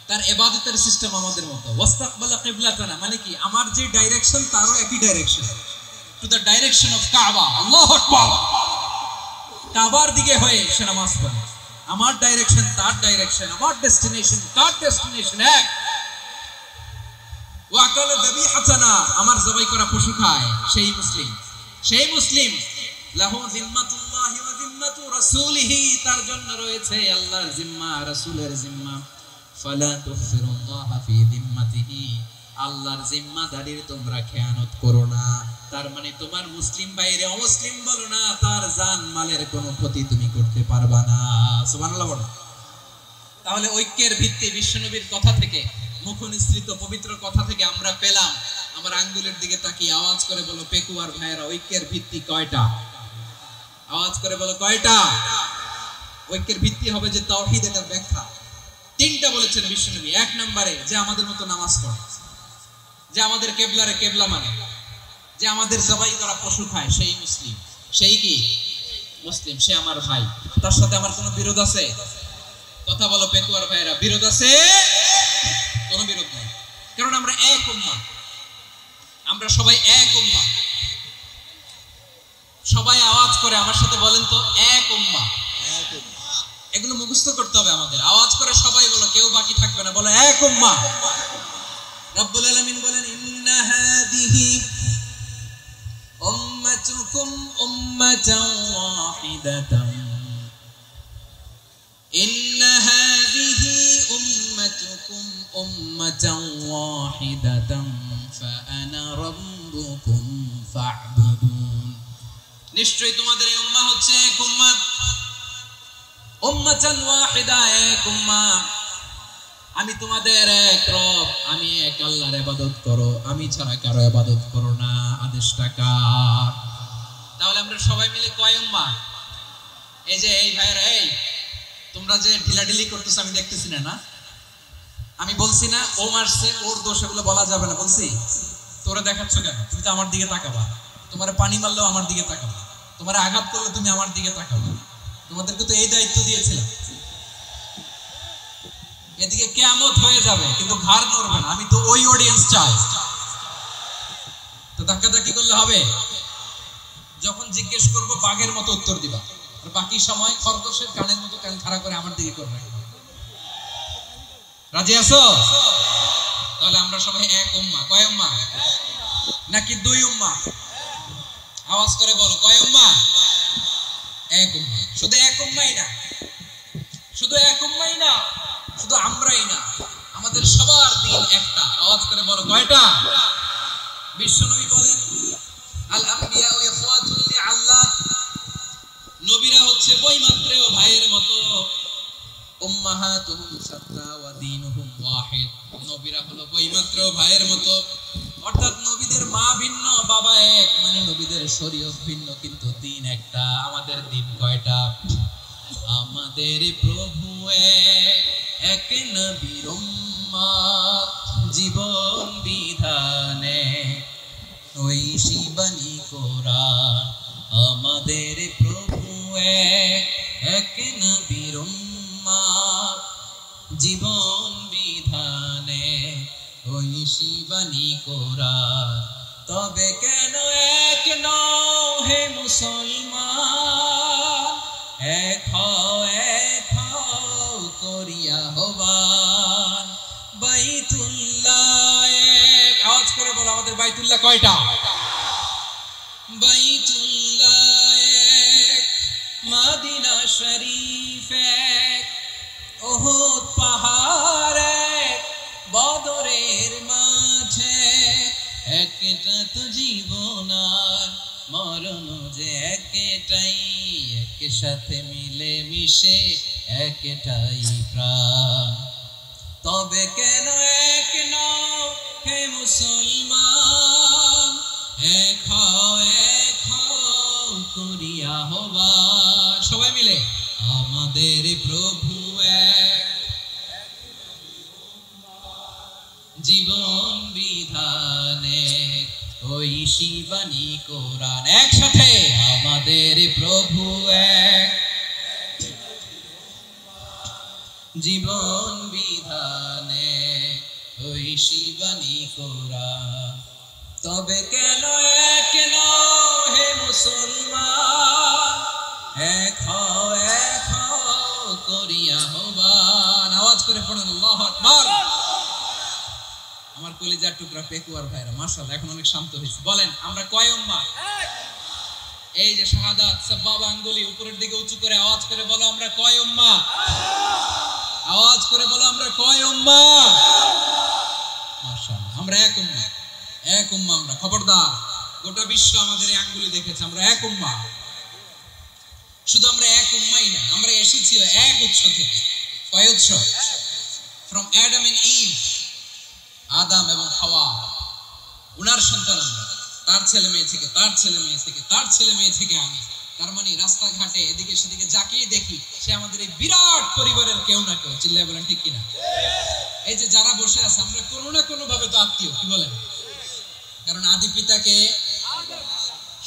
তার ইবাদতের সিস্টেম আমাদের মতো। ওয়াস্তাকবালা কিবলাতানা মানে কি, আমার যে ডাইরেকশন তারও একই direction, to the direction of কাবা। আল্লাহু আকবার। কাবার দিকে হয়ে সে নামাজ পড়ে। আমার ডাইরেকশন তার ডাইরেকশন, আমার ডেস্টিনেশন তার ডেস্টিনেশন এক। ওয়াকালা যাবিহাতানা, আমার জবাই করা পশু খায়, সেই মুসলিম। সেই মুসলিম লাহু জিম্মাতুল্লাহি ওয়া জিম্মাতু রাসূলিহি, তার জন্য রয়েছে আল্লাহর জিম্মা, রাসূলের জিম্মা। ফালা তুফসিরুল্লাহা ফি জিম্মাতিহি, আল্লাহর জিম্মাদারির তোমরা খেয়ানত করো না। তার মানে তোমার মুসলিম বাইরে অমুসলিম বলো না, তার জান মালের কোনো ক্ষতি তুমি করতে পারবা না। সুবহানাল্লাহ বলো। তাহলে ঐক্যের ভিত্তি বিশ্বনবীর কথা থেকে, মুখনিসৃত পবিত্র কথা থেকে আমরা পেলাম। আমার আঙ্গুলের দিকে তাকিয়ে আওয়াজ করে বলো পেকুয়ার ভাইয়েরা, ঐক্যের ভিত্তি কয়টা? আওয়াজ করে বলো কয়টা? ঐক্যের ভিত্তি হবে যে তাওহীদ, এটার ব্যাখ্যা তিনটা বলেছেন বিশ্বনবী। এক নম্বরে যে আমাদের মতো নামাজ পড়ে, যে আমাদের কেবলারে কেবলা মানে, যে আমাদের জবাই করা পশু খায়, সেই মুসলিম। সেই কি মুসলিম, সে আমার ভাই। তার সাথে আমার কোনো বিরোধ আছে? কথা বলো পেকুয়ার ভাইয়েরা, বিরোধ আছে? কোনো বিরোধ নেই, কারণ আমরা এক উম্মাহ, আমরা সবাই এক উম্মাহ। সবাই আওয়াজ করে আমার সাথে বলেন তো, এক উম্মাহ। এগুলো মুখস্থ করতে হবে আমাদের। আওয়াজ করে সবাই বলো, কেউ বাকি থাকবে না, বলো এক উম্মাহ। রব্বুল আলামিন বলেন, ইন্না হাযিহি উম্মাতুকুম উম্মাতান ওয়াহিদাতান, ইন্না হাযিহি উম্মাতুকুম উম্মাতান ওয়াহিদাতান ফাআনা রাব্বুকুম ফা'বুদুন। নিশ্চয়ই তোমাদের এই উম্মাহ হচ্ছে এক উম্মাত, উম্মাতান ওয়াহিদা, এক উম্মাহ। আমি তোমাদের এক রব, আমি এক আল্লাহর ইবাদত করো, আমি ছাড়া কারো ইবাদত করো না। আদেশটা কার? তাহলে আমরা সবাই মিলে কয় উম্মাহ? এই যে এই ভাইরা, এই তোমরা যে ঢিলাঢিলি করতেছ আমি দেখতেছি না। আমি বলছি না ও মারছে, ওর দোষ, এগুলো বলা যাবে না বলছি? তোরা দেখাচ্ছ কেন? তুমি তো আমার দিকে তাকাবা। তোমার পানি মারলেও আমার দিকে তাকাবা, তোমার আঘাত করলে তুমি আমার দিকে তাকাবা। তোমাদেরকে তো এই দায়িত্ব দিয়েছিলাম। এদিকে কিয়ামত হয়ে যাবে কিন্তু ঘাড় নড়বে না। আমি তো ওই অডিয়েন্স চাই। তো ধাক্কাধাক্কি করলে হবে? যখন জিজ্ঞেস করবো বাঘের মতো উত্তর দিবা, আর বাকি সময় খরগোশের কানের মতো কান খাড়া করে আমার দিকে করবে। রাজি আছো? তাহলে আমরা সবাই এক উম্মাহ। কয় উম্মাহ? নাকি দুই উম্মাহ? আওয়াজ করে বলো, কয় উম্মাহ? এক উম্মাহ। শুধু এক উম্মাহই না, শুধু এক উম্মাহই না, শুধু আমরাই না, আমাদের সবার দিন একটা। আওয়াজ করে বলো কয়টা? বিশ্বনবী বলেন, আল আম্বিয়া ইখওয়াতুল লিআল্লাহ, নবীরা হচ্ছে বৈমাত্রেয় ভাইয়ের মতো। উম্মাহাতুহুম শাত্তা ওয়া দীনুহুম ওয়াহিদ, নবীরা হলো বৈমাত্রেয় ভাইয়ের মতো। অর্থাৎ নবীদের মা ভিন্ন, বাবা এক, মানে নবীদের শরীয়ত ভিন্ন কিন্তু দিন একটা। আমাদের দিন কয়টা? আমাদের প্রভু এক, এক নবীর উম্মত, জীবন বিধানে ঐশী বাণী কোরআন। আমাদের প্রভু এক, এক নবীর উম্মত, জীবন বিধানে ঐশী বাণী কোরআন। তবে কেন এক নও হে মুসলমান, এক হও করিয়া হবান। বাইতুল্লাহ এক, আওয়াজ করে বলো আমাদের বাইতুল্লাহ কয়টা? বাইতুল্লাহ এক, মদিনা শরীফ এক, উহুদ পাহাড় এক, বদরের মাঠে একটা তো জীবন আর মরণ যে একটাই, একসাথে মিলে মিশে একটাই প্রাণ। তবে কেন এক নও হে মুসলমান, এক হও করিয়া হবা। সবাই মিলে আমাদের প্রভু এক, জীবন বিধানে ওই শিবানী কোরআন। একসাথে আমাদের প্রভু এক, জীবন বিধানে ওই শিবানী কোরআন। তবে কেন এক হে মুসলমান, এক হও করিয়া আহ্বান। আওয়াজ করে পড়েন আল্লাহু আকবার। আমার কলিজার টুকরা পেকুয়ার ভাইরা মাশাআল্লাহ এখন অনেক শান্ত হয়েছে। বলেন আমরা কয় উম্মাহ? এই যে শাহাদাত সাবাব আঙ্গুলি উপরের দিকে উঁচু করে আওয়াজ করে বলো আমরা কয় উম্মাহ? আওয়াজ করে বলো আমরা কয় উম্মাহ? মাশাআল্লাহ আমরা এক উম্মাহ, এক উম্মাহ আমরা। খবরদার, গোটা বিশ্ব আমাদের এই আঙ্গুলি দেখেছে আমরা এক উম্মাহ। শুধু আমরা এক উম্মাহই না, আমরা এসেছি এক উৎস থেকে। কয় উৎস? ফ্রম অ্যাডাম এন্ড ইভ, আদম এবং হাওয়া, উনার সন্তান আমরা। তার ছেলে মেয়ে থেকে, তার ছেলে মেয়ে থেকে, তার ছেলে মেয়ে থেকে আমি। তার মানে রাস্তাঘাটে এদিকে সেদিকে যাকেই দেখি সে আমাদের এই বিরাট পরিবারের কেউ না কেউ। চিল্লায় বলেন ঠিক কিনা? এই যে যারা বসে আছে আমরা কোনো না কোনো ভাবে তো আত্মীয়, কি বলেন? কারণ আদি পিতাকে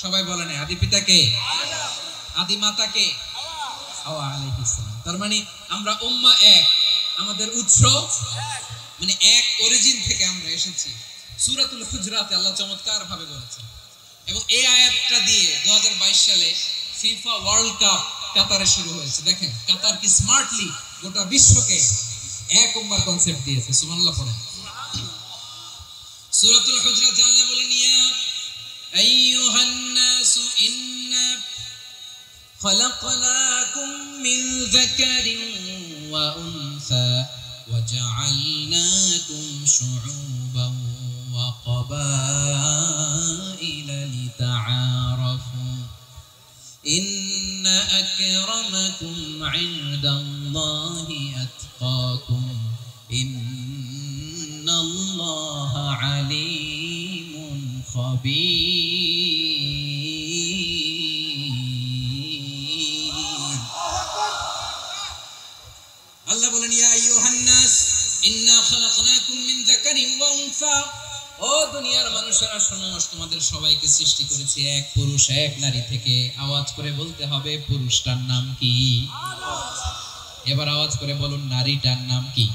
সবাই বলে না, আদি পিতাকে, আদি মাতাকে হাওয়া আলাইহিস সালাম। তার মানে আমরা উম্মাহ এক, আমাদের উৎস মানে এক, অরিজিন থেকে আমরা এসেছি। সূরাতুল হুজরাতে আল্লাহ চমৎকার ভাবে বলেছেন। এবং এই আয়াতটা দিয়ে 2022 সালে ফিফা ওয়ার্ল্ড কাপ কাতারে শুরু হয়েছে। দেখেন কাতার কি স্মার্টলি গোটা বিশ্বকে এক উম্মার কনসেপ্ট দিয়েছে। সুবহানাল্লাহ পড়েন। সূরাতুল হুজরাত আল্লাহ বলেন ইয়া আইয়ুহান নাসু ইন্না খলাকনাকুম মিন যাকারিন ওয়া উনসা وجعلناكم شعوبا وقبائل لتعارفوا إن أكرمكم عند الله أتقاكم إن الله عليم خبير। আল্লাহ বলেন ইয়া আইয়ুহান নাস ইন্না খালাকনাকুম মিন যাকারিন ওয়া উনসা, ও দুনিয়ার মানুষেরা শোনো, তোমাদের সবাইকে সৃষ্টি করেছি এক পুরুষ এক নারী থেকে। আওয়াজ করে বলতে হবে পুরুষটার নাম কি? এবার আওয়াজ করে বলুন নারীটার নাম কি?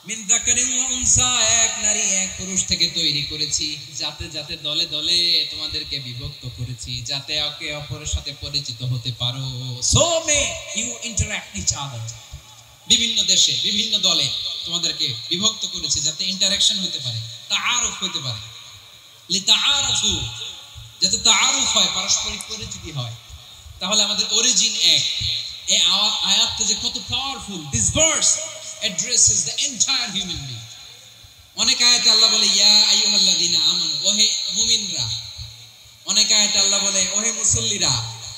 মিন যাকারিন ওয়া উনসা, এক নারী এক পুরুষ থেকে তৈরি করেছি। যাতে যাতে দলে দলে তোমাদেরকে বিভক্ত করেছি, যাতে একে অপরের সাথে পরিচিত হতে পারো। So may you interact each other. বিভিন্ন দেশে বিভিন্ন দলে তোমাদেরকে বিভক্ত করেছে যাতে ইন্টারঅ্যাকশন হতে পারে, তাআরুফ হতে পারে। লিতাআরফু, যাতে তাআরুফ হয়, পারস্পরিক পরিচিতি হয়। তাহলে আমাদের অরিজিন এক। এই আয়াতটা যে কত powerful. This verse addresses the entire human being. অনেক আয়াতে আল্লাহ বলে ইয়া আইয়ুহাল্লাযিনা আমানু, ওহে মুমিনরা। অনেক আয়াতে আল্লাহ বলে ওহে মুসল্লিরা,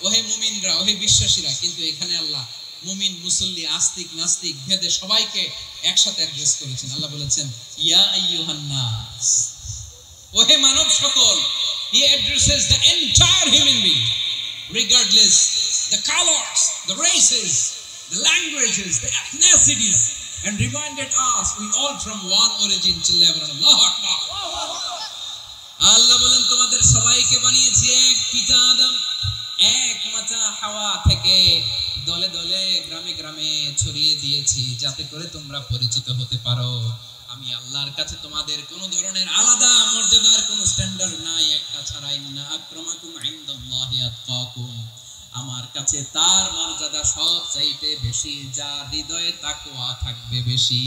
ওহে মুমিনরা, ওহে বিশ্বাসীরা। কিন্তু এখানে আল্লাহ মুমিন মুসল্লি আস্তিক নাস্তিক ভেদে সবাইকে একসাথে অ্যাড্রেস করেছেন। আল্লাহ বলেছেন ইয়া আইয়ুহান নাস, ওহে মানব সকল। He addresses the entire human being regardless the colors, the races, the languages, the ethnicities, and reminded us we all from one origin. Allahu Akbar. আল্লাহ বলেন তোমাদের সবাইকে বানিয়েছি এক পিতা আদম, এক মাতা হাওয়া থেকে। দলে দলে গ্রামে গ্রামে ছড়িয়ে দিয়েছি যাতে করে তোমরা পরিচিত হতে পারো। আমি আল্লাহর কাছে তোমাদের কোন ধরনের আলাদা মর্যাদার কোন স্ট্যান্ডার্ড নাই একটা ছাড়া। ইন্না আকরামাকুম ইনদাল্লাহি আতকাকুম, আমার কাছে তার মর্যাদা সব চাইতে বেশি যার হৃদয়ে তাকওয়া থাকবে বেশি।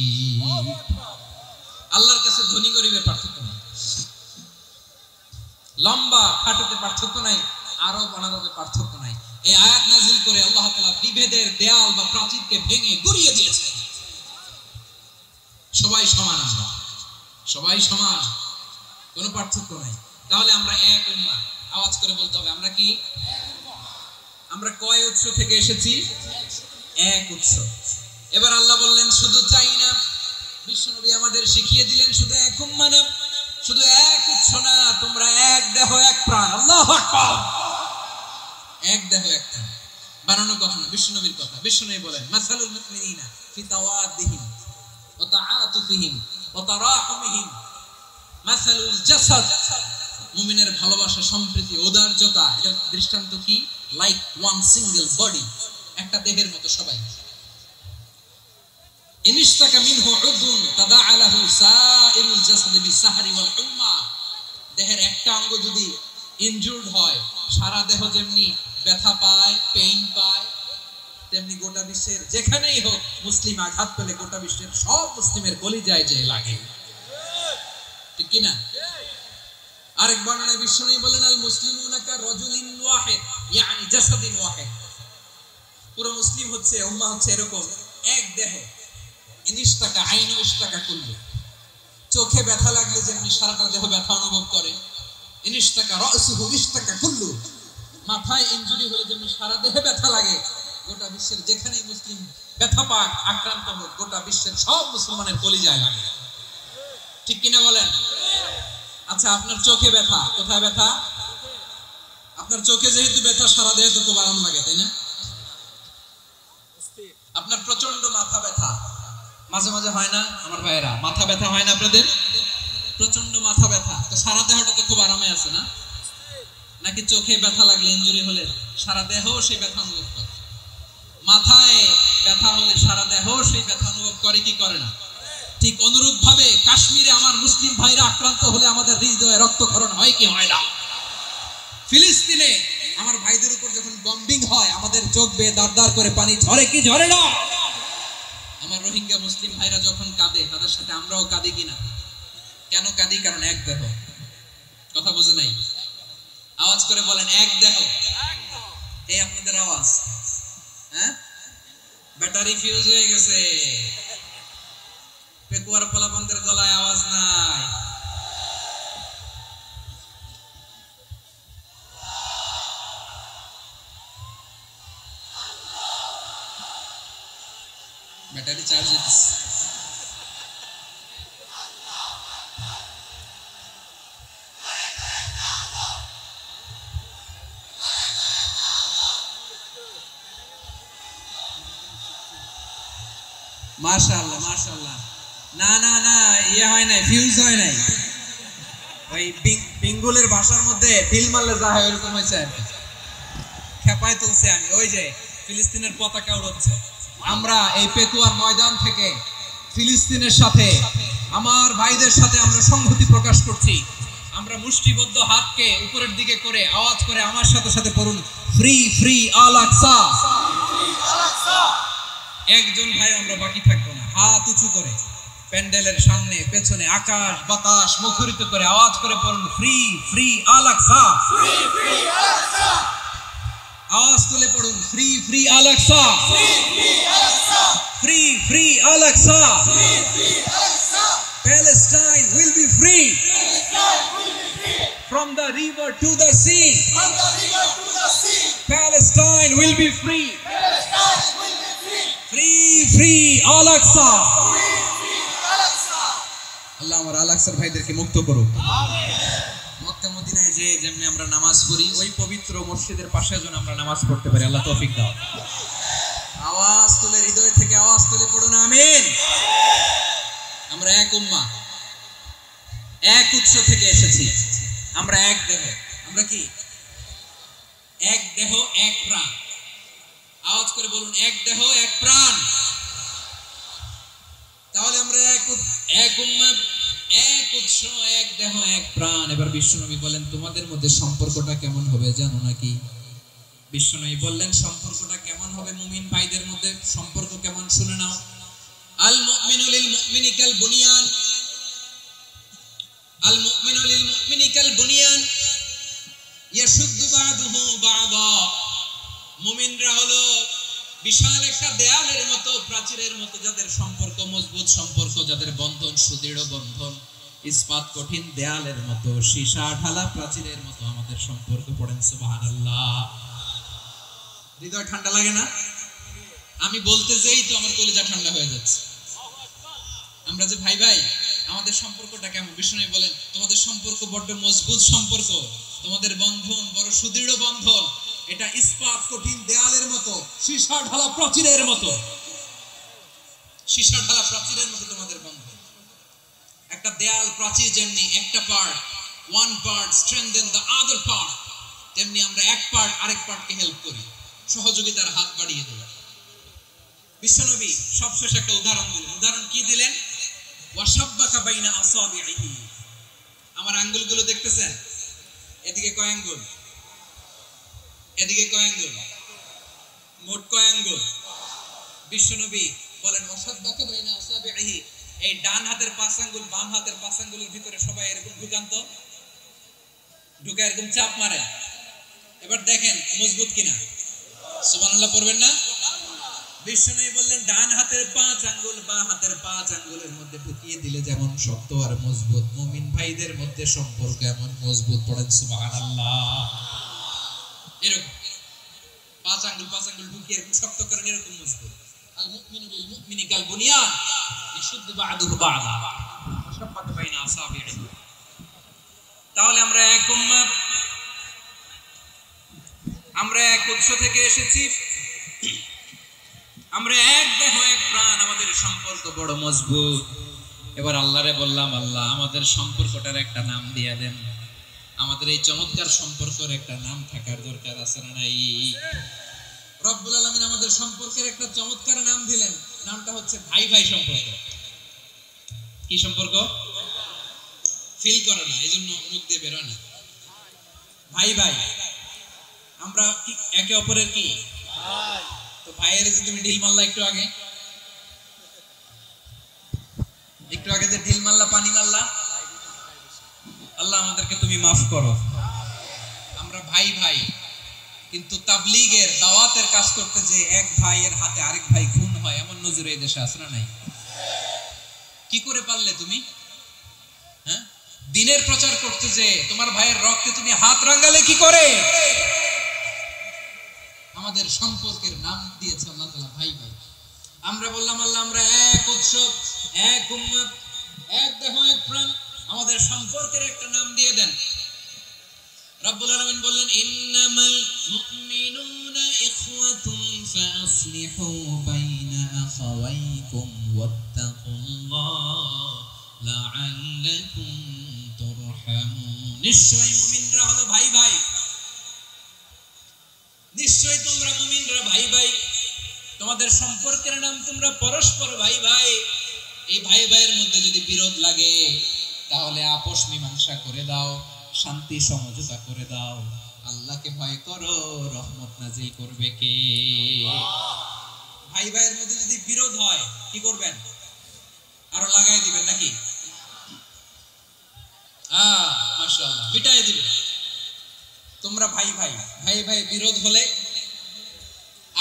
আল্লাহর কাছে ধনী গরিবের পার্থক্য নেই, লম্বা খাটোতে পার্থক্য নাই, আরব অনারবে পার্থক্য নাই। এই আয়াত নাযিল করে আল্লাহ তাআলা বিভেদের দেয়াল বা প্রাচীরকে ভেঙে গুড়িয়ে দিয়েছে। সবাই সমান, আমরা সবাই সমান, কোনো পার্থক্য নাই। তাহলে আমরা এক উম্মাহ। আওয়াজ করে বলতে হবে আমরা কি? আমরা কয় উৎস থেকে এসেছি? এক উৎস। এবার আল্লাহ বললেন শুধু তাই না, বিশ্বনবী আমাদের শিখিয়ে দিলেন শুধু এক উম্মাহ না, শুধু এক উৎস না, তোমরা এক দেহ এক প্রাণ। আল্লাহু আকবার। এক দেহ এক প্রাণ, বানানো কথা না, বিশ্বনবীর কথা। বিশ্বনবী বলেন মাসালুল মুমিনিনা ফি তাওয়াদ্দিহিম ওয়া তাআতুফিহিম ওয়া তারাহুমিহিম মাসালুল জাসাদ, মুমিনের ভালোবাসা, সম্প্রীতি, ঔদার্যতা, এটা দৃষ্টান্ত কি? লাইক ওয়ান সিঙ্গেল বডি, একটা দেহের মতো সবাই। ইনিশতাকা মিনহু উযুন তাদাআলাহু সাইরুল জাসাদ বিসাহরি ওয়াল হুম্মা, দেহের একটা অঙ্গ যদি ইনজুরড হয়, সারা দেহ যেমনি ব্যথা পায়, পেইন পায়, তেমনি গোটা বিশ্বের যেখানেই হোক মুসলিম আঘাত পেলে গোটা বিশ্বের সব মুসলিমের কলিজায় যে লাগে, ঠিক কি না? আরেক বর্ণনায় বিশ্বনবী বলেন, আল মুসলিমুনা কা রাজুলিন ওয়াহিদ ইয়ানি জাসাদিন ওয়াহিদ, পুরো মুসলিম হচ্ছে, উম্মাহ হচ্ছে এরকম এক দেহ। ইনিশতাকা আইনু ইশতাকা কুল্লু, চোখে ব্যথা লাগলে যেমনি সারাটা দেহ ব্যথা অনুভব করে, ইনিশতাকা রাসুহু ইশতাকা কুল্লু, মাথায় ইনজুরি হলে যেমনি সারা দেহে ব্যথা লাগে, গোটা বিশ্বের যেখানেই মুসলিম ব্যথা পাক, আক্রান্ত হোক, গোটা বিশ্বের সব মুসলমানের কলিজায় লাগে, ঠিক কিনা বলেন? আচ্ছা, আপনার চোখে ব্যথা, কোথায় ব্যথা? আপনার চোখে যেহেতু ব্যথা, সারা দেহে তো খুব আরাম লাগে, তাই না? আপনার প্রচন্ড মাথা ব্যথা মাঝে মাঝে হয় না আমার ভাইয়েরা? মাথা ব্যথা হয় না আপনাদের? প্রচন্ড মাথা ব্যথা, তো সারা দেহটা তো খুব আরামে আছে না? নাকি চোখে ব্যথা লাগলে, ইনজুরি হলে সারা দেহ সেই ব্যথা অনুভব করে? মাথায় ব্যথা হলে সারা দেহ সেই ব্যথা অনুভব করে কি করে না? ঠিক অনুরূপ ভাবে কাশ্মীরে আমার মুসলিম ভাইরা আক্রান্ত হলে আমাদের হৃদয়ে রক্তক্ষরণ হয় কি হয় না? ফিলিস্তিনে আমার ভাইদের উপর যখন বম্বিং হয়, আমাদের চোখ বেয়ে দাঁড় দাঁড় করে পানি ঝরে কি ঝরে না? আমার রোহিঙ্গা মুসলিম ভাইরা যখন কাঁদে, তাদের সাথে আমরাও কাঁদি কিনা? কেন কাঁদি? কারণ এক দেহ। কথা বোঝে নাই? আওয়াজ করে বলেন, এক দেহ। এই আপনাদের আওয়াজ, হ্যাঁ? ব্যাটারি ফিউজ হয়ে গেছে, পেকুয়ার ফলাফলদের গলায় আওয়াজ নাই। ব্যাটারি চার্জ হচ্ছে। মাশাআল্লাহ মাশাআল্লাহ। না না না, ইয়ে হয় নাই, ফিউজ হয় নাই। ওই পিঙ্গুলের ভাষার মধ্যে ঢিল মারলে যা হয় এরকম হয়েছে আর কি। খেপায় তুলছে আমি, ওই যে ফিলিস্তিনের পতাকা উড়াচ্ছে। আমরা এই পেকুয়ার ময়দান থেকে ফিলিস্তিনের সাথে, আমার ভাইদের সাথে আমরা সংহতি প্রকাশ করছি। আমরা মুষ্টিবদ্ধ হাতকে উপরের দিকে করে আওয়াজ করে আমার সাথে সাথে পড়ুন, ফ্রি ফ্রি আল আকসা। একজন ভাই আমরা বাকি থাকবো না, হাত উঁচু করে প্যান্ডেলের সামনে পেছনে আকাশ বাতাস মুখরিত করে আওয়াজ করে পড়ুন, ফ্রি ফ্রি আল আকসা। আওয়াজ তুলে পড়ুন, free free Al Aqsa, free free Al Aqsa. Palestine will be free from the river to the sea. Palestine will be free. Free free Al Aqsa. আল্লাহ আমার আল আকসার ভাইদেরকে মুক্ত করুক। মক্কা মদিনায় যে যেমনি আমরা নামাজ পড়ি, ওই পবিত্র মসজিদের পাশে যেন আমরা নামাজ পড়তে পারি, আল্লাহ তৌফিক দাও। আওয়াজ তুলে, হৃদয় থেকে আওয়াজ তুলে পড়ুন আমিন। আমরা এক উম্মাহ, এক উৎস থেকে এসেছি, আমরা এক দেহ। আমরা কি? এক দেহ এক প্রাণ। আওয়াজ করে বলুন, এক দেহ এক প্রাণ। তাহলে আমরা এক উম্মাহ, এক উৎস, এক দেহ এক প্রাণ। এবার বিশ্বনবী বলেন, তোমাদের মধ্যে সম্পর্কটা কেমন হবে জানো নাকি? বিশ্বনবী বললেন, সম্পর্কটা কেমন হবে মুমিন ভাইদের মধ্যে? সম্পর্ক কেমন শুনে নাও। আল মুমিনু লিল মুমিনি কাল বুনিয়ান, আল মুমিনু লিল মুমিনি কাল বুনিয়ান ইয়াশুদ্দু বা'দুহু বা'দা। মুমিনরা হলো বিশাল একটা দেয়ালের মতো, প্রাচীরের মতো, যাদের সম্পর্ক মজবুত সম্পর্ক, যাদের বন্ধন সুদৃঢ় বন্ধন, ইস্পাত কঠিন দেয়ালের মতো, সীসা ঢালা প্রাচীরের মতো আমাদের সম্পর্ক। পড়েন সুবহানাল্লাহ। হৃদয় ঠান্ডা লাগে না? আমি বলতে যেই তো আমার কলিজা ঠান্ডা হয়ে যাচ্ছে। আমরা যে ভাই ভাই, আমাদের সম্পর্কটা কেমন? বিষ্ণু বলেন, তোমাদের সম্পর্ক বড্ড মজবুত সম্পর্ক, তোমাদের বন্ধন বড় সুদৃঢ় বন্ধন, এটা ইস্পাত কঠিন দেয়ালের মতো, সীসা ঢালা প্রাচীরের মতো, সীসা ঢালা প্রাচীরের মতো তোমাদের বন্ধন। একটা দেয়াল প্রাচীর যেমনি একটা part, one part strengthen the other part, তেমনি আমরা এক পার্ট আরেক পার্টকে হেল্প করি, সহযোগিতার হাত বাড়িয়ে দেই। বিশ্বনবী সবশেষ একটা উদাহরণ দিলেন। উদাহরণ কি দিলেন? ওয়াশাব্বাকা বাইনা আসাবিহি। আমার আঙ্গুলগুলো দেখতেছেন? এদিকে কয় আঙ্গুল, এদিকে কয় আঙ্গুল, মোট কয় আঙ্গুল? বিশ্বনবী বলেন ওয়াশাব্বাকা বাইনা আসাবিহি, এই ডান হাতের 5 আঙ্গুল বাম হাতের 5 আঙ্গুলের ভিতরে সবাই এরকম ঢুকান্ত, ঢুকে এরকম চাপ মারেন। এবার দেখেন মজবুত কিনা। সুবহানাল্লাহ পড়বেন না? বিশ্বনবী বললেন ডান হাতের 5 আঙ্গুল বাম হাতের 5 আঙ্গুলের মধ্যে ঢুকিয়ে দিলে যেমন শক্ত আর মজবুত, মুমিন ভাইদের মধ্যে সম্পর্ক এমন মজবুত। পড়েন সুবহানাল্লাহ। এরকম 5 আঙ্গুল ঢুকিয়ে এরকম শক্ত করেন, এরকম মজবুত। আল মুমিনু লিল মুমিনি কাল বুনিয়ান ইয়াশুদ্দু বা'দুহু বা'দা শাব্বাকা বাইনা আসাবিহি। তাহলে আমরা এক উম্মাত, আমরা এক উৎস থেকে এসেছি, আমরা এক দেহ এক প্রাণ, আমাদের সম্পর্ক বড় মজবুত। এবার আল্লাহরে বললাম, আল্লাহ আমাদের সম্পর্কটার একটা নাম দিয়ে দেন। আমাদের এই চমৎকার সম্পর্কের একটা নাম থাকার দরকার আছে না নাই? রব্বুল আলামিন আমাদের সম্পর্কের একটা চমৎকার নাম দিলেন, নামটা হচ্ছে ভাই ভাই সম্পর্ক। কি সম্পর্ক? ফিল করে না, এইজন্য মুখ দিয়ে বের হয় না। ভাই ভাই, আমরা কি একে অপরের কি ভাই? তো ভাইয়ের যে তুমি ঢিল মারলা একটু আগে যে ঢিল মারলা, পানি মারলা, আল্লাহ আমাদেরকে তুমি মাফ করো। আমরা ভাই ভাই, কিন্তু তাবলীগের দাওয়াতের কাজ করতে যে এক ভাইয়ের হাতে আরেক ভাই খুন হয়, এমন নজির এই দেশে আছে না নাই? কি করে পারলে তুমি? হ্যাঁ, দ্বীনের প্রচার করতে যে তোমার ভাইয়ের রক্তে তুমি হাত রাঙালে কি করে? আমাদের সম্পর্কের নাম দিয়েছে আল্লাহ তাআলা ভাই ভাই। আমরা বললাম আল্লাহ আমরা এক উৎস, এক উম্মত, এক দেহ এক প্রাণ, আমাদের সম্পর্কের একটা নাম দিয়ে দেন। রব্বুল আলামিন বললেন ইন্নামাল মুমিনুনা ইখওয়াতুন ফাসলিহু বাইনা আখাওয়াইকুম ওয়াত্তাকুল্লাহ লাআল্লাকুম তুরহামুন। নিশ্চয়ই মুমিনরা হলো ভাই ভাই, নিশ্চয়ই তোমরা মুমিনরা ভাই ভাই, তোমাদের সম্পর্কের নাম তোমরা পরস্পর ভাই ভাই। এই ভাই ভাইয়ের মধ্যে যদি বিরোধ লাগে তাহলে আপোষ মীমাংসা করে দাও, শান্তি সমঝোতা করে দাও। আল্লাহকে ভয় করো, রহমত নাজিল করবে কে? ভাই ভাইয়ের মধ্যে যদি বিরোধ হয় কি করবেন? আরো লাগাই দিবেন নাকি? মাশাআল্লাহ, মিটাই দিবেন। তোমরা ভাই ভাই, ভাই ভাই বিরোধ হলে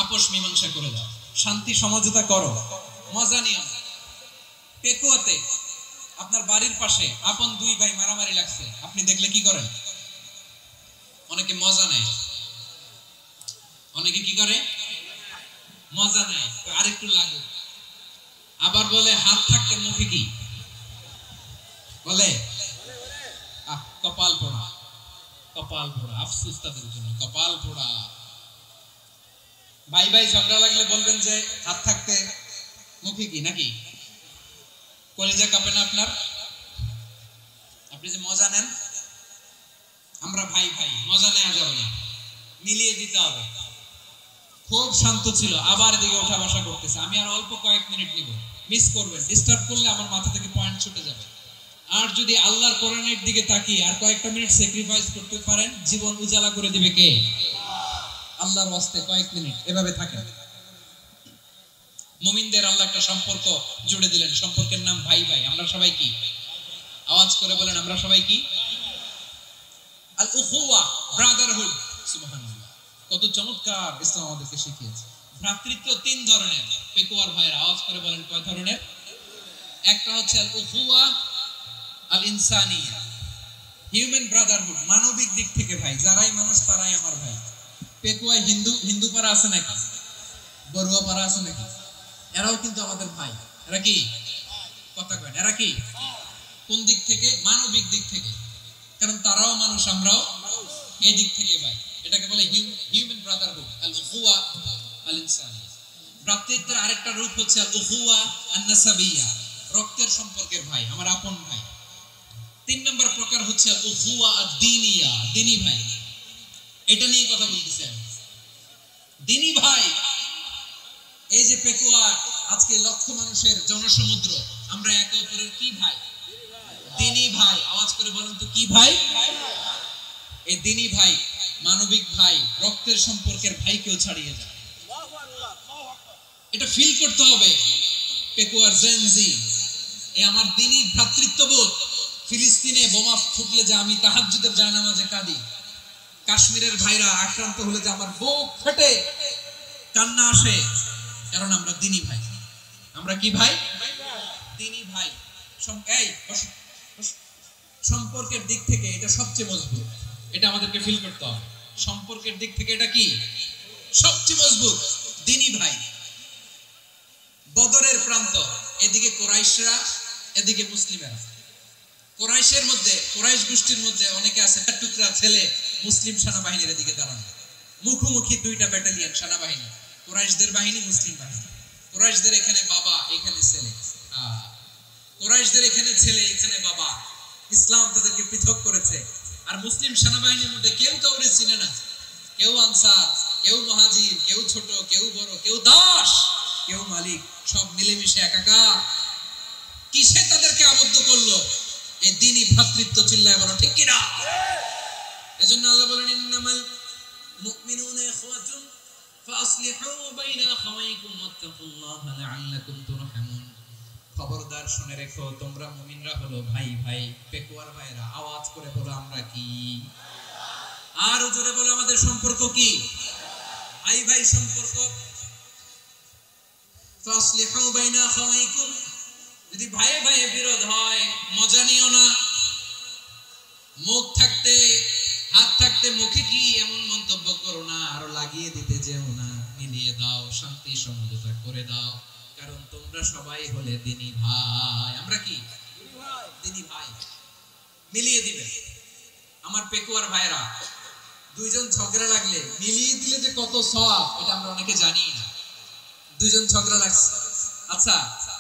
আপোষ মীমাংসা করে দাও, শান্তি সমঝোতা করো, মজা নিও। পেকুয়াতে আপনার বাড়ির পাশে আপন দুই ভাই মারামারি লাগছে, আপনি দেখলে কি করেন? অনেকে মজা নেয়, অনেকে কি করে? মজা নেয়, আরেকটু লাগে। আবার বলে হাত থাকতে মুখে কি বলে? কপাল পোড়া, কপাল পোড়া। আফসোস তাদের জন্য, কপাল পোড়া। ভাই ভাই ঝগড়া লাগলে বলবেন যে হাত থাকতে মুখে কি, নাকি? কলিজা কাঁপে না আপনার? আপনি যে মজা নেন। আমরা ভাই ভাই, মজা নেওয়া যাবে না, মিলিয়ে দিতে হবে। খুব শান্ত ছিল, আবার এদিকে ওঠা বসা করতেছে। আমি আর অল্প কয়েক মিনিট নিব, মিস করবেন। ডিস্টার্ব করলে আমার মাথা থেকে পয়েন্ট ছুটে যাবে। আর যদি আল্লাহর কোরআনের দিকে তাকিয়ে আর কয়েকটা মিনিট স্যাক্রিফাইস করতে পারেন, জীবন উজালা করে দিবে কে? আল্লাহর ওয়াস্তে কয়েক মিনিট এভাবে থাকেন। মুমিনদের আল্লাহ একটা সম্পর্ক জুড়ে দিলেন, সম্পর্কের নাম ভাই ভাই। আমরা সবাই কি? আওয়াজ করে বলেন, আমরা সবাই কি? আল উখুওয়া, ব্রাদারহুড। সুবহানাল্লাহ, কত চমৎকার ইসলাম আমাদেরকে শিখিয়েছে। ভ্রাতৃত্ব 3 ধরনের। পেকুয়ার ভাইয়ের আওয়াজ করে বলেন কয় ধরনের? একটা হচ্ছে আল উখুওয়া আল ইনসানিয়া, হিউম্যান ব্রাদারহুড, মানবিক দিক থেকে ভাই। যারাই মানুষ তারাই আমার ভাই। পেকুয়ায় হিন্দু পাড়া আছে নাকি? বড়ুয়া পাড়া আছে নাকি? এরাও কিন্তু আমাদের ভাই। এরা কি? কথা কয়, এরা কি? কোন দিক থেকে? মানবিক দিক থেকে। কারণ তারাও মানুষ, আমরাও এই দিক থেকে ভাই। এটাকে বলে হিউম্যান ব্রাদারহুড, আল উখুওয়া আল ইনসানিয়া। ভ্রাতৃত্বের আরেকটা রূপ হচ্ছে আল উখুওয়া আন নাসাবিয়া, রক্তের সম্পর্কের ভাই, আমার আপন ভাই। 3 নম্বর প্রকার হচ্ছে উখুয়া আদ-দীনিয়া, দ্বীনি ভাই। এটা নিয়ে কথা বলতেছি আমি। দ্বীনি ভাই, এই যে পেকুয়া, আজকে লক্ষ মানুষের জনসমুদ্র, আমরা একে অপরের কি ভাই? দ্বীনি ভাই। আওয়াজ করে বলেন তো কি ভাই? এই দ্বীনি ভাই, মানবিক ভাই, রক্তের সম্পর্কের ভাইকেও ছাড়িয়ে যায়। এটা ফিল করতে হবে। পেকুয়ার জেনজি, এই আমার দ্বীনি ভ্রাতৃত্ববোধ। ফিলিস্তিনে বোমা ফুটলে যে আমি তাহাজ্জুদের জায়নামাজে কাঁদি, কাশ্মীরের ভাইরা আক্রান্ত হলে যে আমার বুক ফেটে কান্না আসে, কারণ আমরা দ্বীনি ভাই। আমরা কি ভাই? দ্বীনি ভাই। সম্পর্কের দিক থেকে এটা সবচেয়ে মজবুত। এটা আমাদেরকে ফিল করতে হবে। সম্পর্কের দিক থেকে এটা কি সবচেয়ে মজবুত? দ্বীনি ভাই। বদরের প্রান্ত, এদিকে কুরাইশরা, এদিকে মুসলিমেরা। কুরাইশের মধ্যে, কুরাইশ গোষ্ঠীর মধ্যে অনেকে আছে টুকরা ছেলে মুসলিম সেনাবাহিনীর এদিকে দাঁড়ানো, মুখোমুখি দুইটা ব্যাটালিয়ন সেনাবাহিনী, কুরাইশদের বাহিনী, মুসলিম বাহিনী। কুরাইশদের এখানে বাবা, এখানে ছেলে। কুরাইশদের এখানে ছেলে, এখানে বাবা। ইসলাম তাদেরকে পৃথক করেছে। আর মুসলিম সেনাবাহিনীর মধ্যে কেউ কাউরে চিনে না। কেউ আনসার, কেউ মুহাজির, কেউ ছোট, কেউ বড়, কেউ দাস, কেউ মালিক, সব মিলেমিশে একাকার। কিসে তাদেরকে আবদ্ধ করলো? এই দ্বীনি ভ্রাতৃত্ব। চিল্লায় বলো ঠিক কিনা? এজন্য আল্লাহ বলেন, ইন্নামাল মুমিনুনা ইখওয়াতুন ফাসলিহু বাইনা আখাওয়াইকুম ওয়াত্তাকুল্লাহা লাআল্লাকুম তুরহামুন। খবরদার শুনে রেখো, তোমরা মুমিনরা হলো ভাই ভাই। পেকুয়ার ভাইরা, আওয়াজ করে বলো আমরা কি? আর জোরে বলো আমাদের সম্পর্ক কি? ভাই ভাই সম্পর্ক। ফাসলিহু বাইনা আখাওয়াইকুম, যদি ভাইয়ে ভাইয়ে বিরোধ হয় মজা নিও না। মুখ থাকতে, হাত থাকতে মুখে কি এমন মন্তব্য করো না, আরো লাগিয়ে দিতে যেও না। মিলিয়ে দাও, শান্তি সমঝোতা করে দাও, কারণ তোমরা সবাই হলে দ্বীনি ভাই। আমরা কি? দ্বীনি ভাই। মিলিয়ে দিবে। আমার পেকুয়ার ভাইরা, দুইজন ঝগড়া লাগলে মিলিয়ে দিলে যে কত সওয়াব, এটা আমরা অনেকে জানি না। দুইজন ঝগড়া লাগছে, আচ্ছা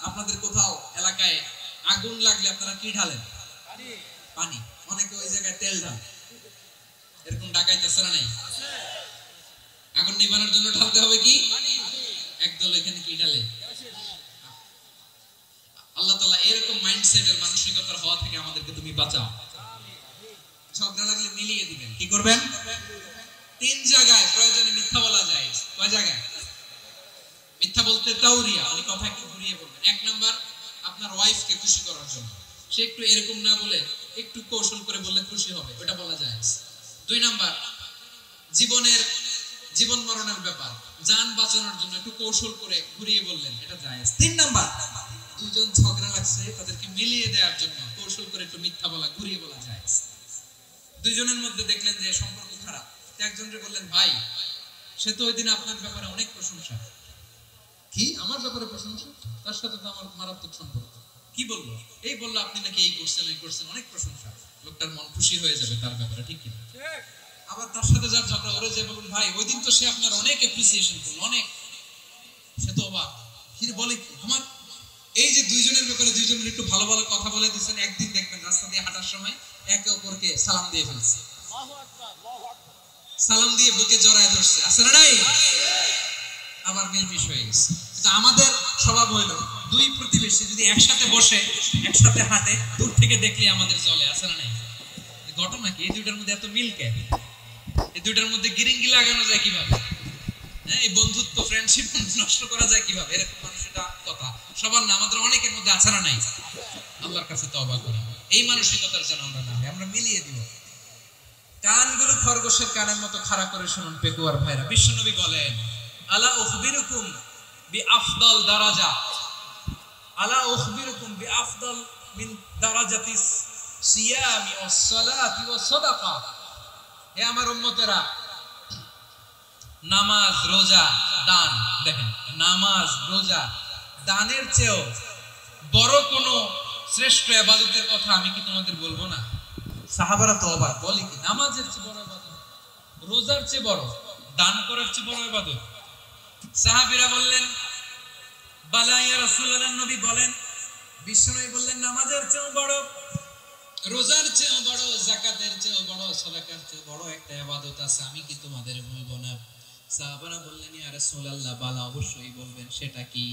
আপনাদের কোথাও এলাকায় আগুন লাগলে আপনারা কি ঢালেন? পানি। অনেকে ওই জায়গায় তেল ঢালে। এরকম ডাকাইতেছে না? নাই? আগুন নিভানোর জন্য ঢালতে হবে কি? একদল এখানে কি ঢালে? আল্লাহ তাআলা এরকম মাইন্ডসেটের, মানসিকতার হওয়া থেকে আমাদেরকে তুমি বাঁচাও। ঝগড়া লাগলে মিলিয়ে দিবেন। কি করবেন? 3 জায়গায় প্রয়োজনে মিথ্যা বলা যায়। কয় জায়গায় মিথ্যা বলতে? তাওরিয়া, মানে কথা একটু ঘুরিয়ে বলবেন। 1 নাম্বার, আপনার ওয়াইফকে খুশি করার জন্য। সে একটু এরকম না বলে একটু কৌশল করে বললে খুশি হবে, ওটা বলা যায়। 2 নাম্বার, জীবন মরণের ব্যাপার, জান বাঁচানোর জন্য একটু কৌশল করে ঘুরিয়ে বললেন, এটা জায়েজ। 3 নাম্বার, দুইজন ঝগড়া লাগছে, তাদেরকে মিলিয়ে দেওয়ার জন্য কৌশল করে একটু মিথ্যা বলা, ঘুরিয়ে বলা জায়েজ। দুইজনের মধ্যে দেখলেন যে সম্পর্ক খারাপ, একজনকে বললেন, ভাই সে তো ওই দিন আপনার ব্যাপারে অনেক প্রশংসা। কি? আমার ব্যাপারে প্রশংসা? তার সাথে তো আমার মারাত্মক সম্পর্ক। কি বললো? এই বললো আপনি নাকি এই করছেন, এই করছেন, অনেক প্রশংসা। লোকটার মন খুশি হয়ে যাবে তার ব্যাপারে, ঠিক কিনা? আবার তার সাথে যার ঝগড়া, ওরে যে বলুন, ভাই ওই দিন তো সে আপনার অনেক অ্যাপ্রিসিয়েশন করলো, অনেক। সে তো অবাক, কি বলে কি আমার? এই যে দুইজনের ব্যাপারে দুইজনের একটু ভালো ভালো কথা বলে দিচ্ছেন, একদিন দেখবেন রাস্তা দিয়ে হাঁটার সময় একে অপরকে সালাম দিয়ে ফেলছে, সালাম দিয়ে বুকে জড়ায় ধরছে, আছে না নাই? আবার মিলমিশ হয়ে গেছে। কিন্তু আমাদের স্বভাব হইলো, দুই প্রতিবেশী যদি একসাথে বসে, একসাথে হাঁটে, দূর থেকে দেখলে আমাদের চলে, আছে না নাই? ঘটনা কি? এই দুইটার মধ্যে এত মিল কেন? এই দুইটার মধ্যে গিরিঙ্গি লাগানো যায় কিভাবে? হ্যাঁ, এই বন্ধুত্ব, ফ্রেন্ডশিপ নষ্ট করা যায় কিভাবে? এরকম মানুষটা কথা সবার না, আমাদের অনেকের মধ্যে আছে না নাই? আল্লাহর কাছে তওবা করি, এই মানসিকতার যেন আমরা না হয়, আমরা মিলিয়ে দিব। কানগুলো খরগোশের কানের মতো খাড়া করে শুনুন পেকুয়ার ভাইরা। বিশ্বনবী বলেন, আলা উখবিরুকুম বিআফদাল দারাজা, আলা উখবিরুকুম বিআফদাল মিন দারাজাতিস সিয়ামি ওয়াস সালাতি ওয়াস সাদাকা। হে আমার উম্মতেরা, নামাজ, রোজা, দান, দেখেন নামাজ, রোজা, দানের চেয়েও বড় কোনো শ্রেষ্ঠ ইবাদতের কথা আমি কি তোমাদের বলবো না? সাহাবারা তো অবাক, বলে কি নামাজের চেয়ে বড় ইবাদত, রোজার চেয়ে বড়, দান করার চেয়ে বড় ইবাদত? সাহাবীরা বললেন, বালা ইয়া রাসূলুল্লাহ, নবী বলেন, বিশ্বনবী বললেন নামাজের চেয়েও বড়, রোজার চেয়েও বড়, যাকাতের চেয়েও বড়, সাদাকার চেয়েও বড় একটা ইবাদত আছে, আমি কি তোমাদের বলবো না? সাহাবারা বললেন ইয়া রাসূলুল্লাহ, বালা, অবশ্যই বলবেন, সেটা কি?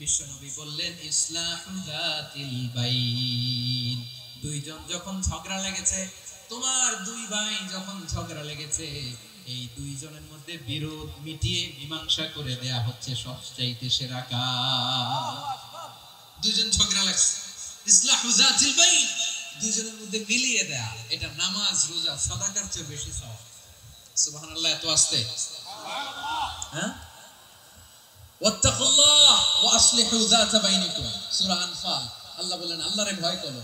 বিশ্বনবী বললেন ইসলাহু যাতিল বাইন। দুইজন যখন ঝগড়া লেগেছে, তোমার দুই ভাই যখন ঝগড়া লেগেছে, এই দুইজনের মধ্যে বিরোধ মিটিয়ে মীমাংসা করে দেয়া হচ্ছে সবচাইতে সেরা কাজ। দুইজন ঝগড়া লাগছে, ইসলাহু যাতিল বাইন, দুইজনের মধ্যে মিলিয়ে দেয়া, এটা নামাজ, রোজা, সাদাকার চেয়ে বেশি সওয়াব। সুবহানাল্লাহ, এত আস্তে, হ্যাঁ? ওয়াত্তাকুল্লাহ ওয়া আসলিহু যাতা বাইনিকুম, সূরা আনফাল। আল্লাহ বলেন আল্লাহরে ভয় করো,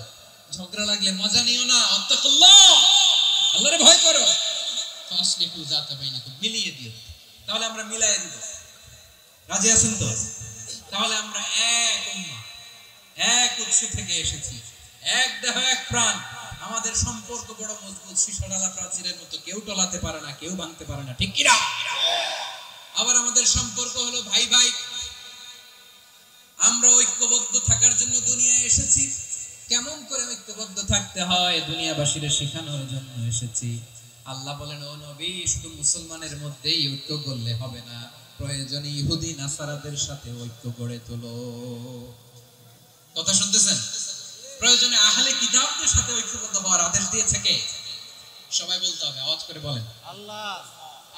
ঝগড়া লাগলে মজা নিও না, ওয়াত্তাকুল্লাহ, আল্লাহরে ভয় করো, ফাসলিহু যাতা বাইনিকুম, মিলিয়ে দিও। তাহলে আমরা মিলায়ে দিব, রাজি আছেন তো? তাহলে আমরা এক উম্মাহ, এক উৎস থেকে এসেছি, এক দেহ এক প্রাণ, আমাদের সম্পর্ক বড় মজবুত, শিশাডালা প্রাচীরের মতো, কেউ টলাতে পারে না, কেউ ভাঙতে পারে না, ঠিক কি না? আবার আমাদের সম্পর্ক হলো ভাই ভাই, আমরা ঐক্যবদ্ধ থাকার জন্য দুনিয়ায় এসেছি। কেমন করে ঐক্যবদ্ধ থাকতে হয় দুনিয়াবাসীর শেখানোর জন্য এসেছি। আল্লাহ বলেন, ও নবী, শুধু মুসলমানের মধ্যেই ঐক্য করলে হবে না, প্রয়োজনে ইহুদি নাসারাদের সাথে ঐক্য গড়ে তোলো। কথা শুনতেছেন? প্রয়োজনে আহলে কিতাবদের সাথে ঐক্যবদ্ধ হওয়ার আদেশ দিয়েছে কে? সবাই বলতে হবে, আওয়াজ করে বলেন, আল্লাহ।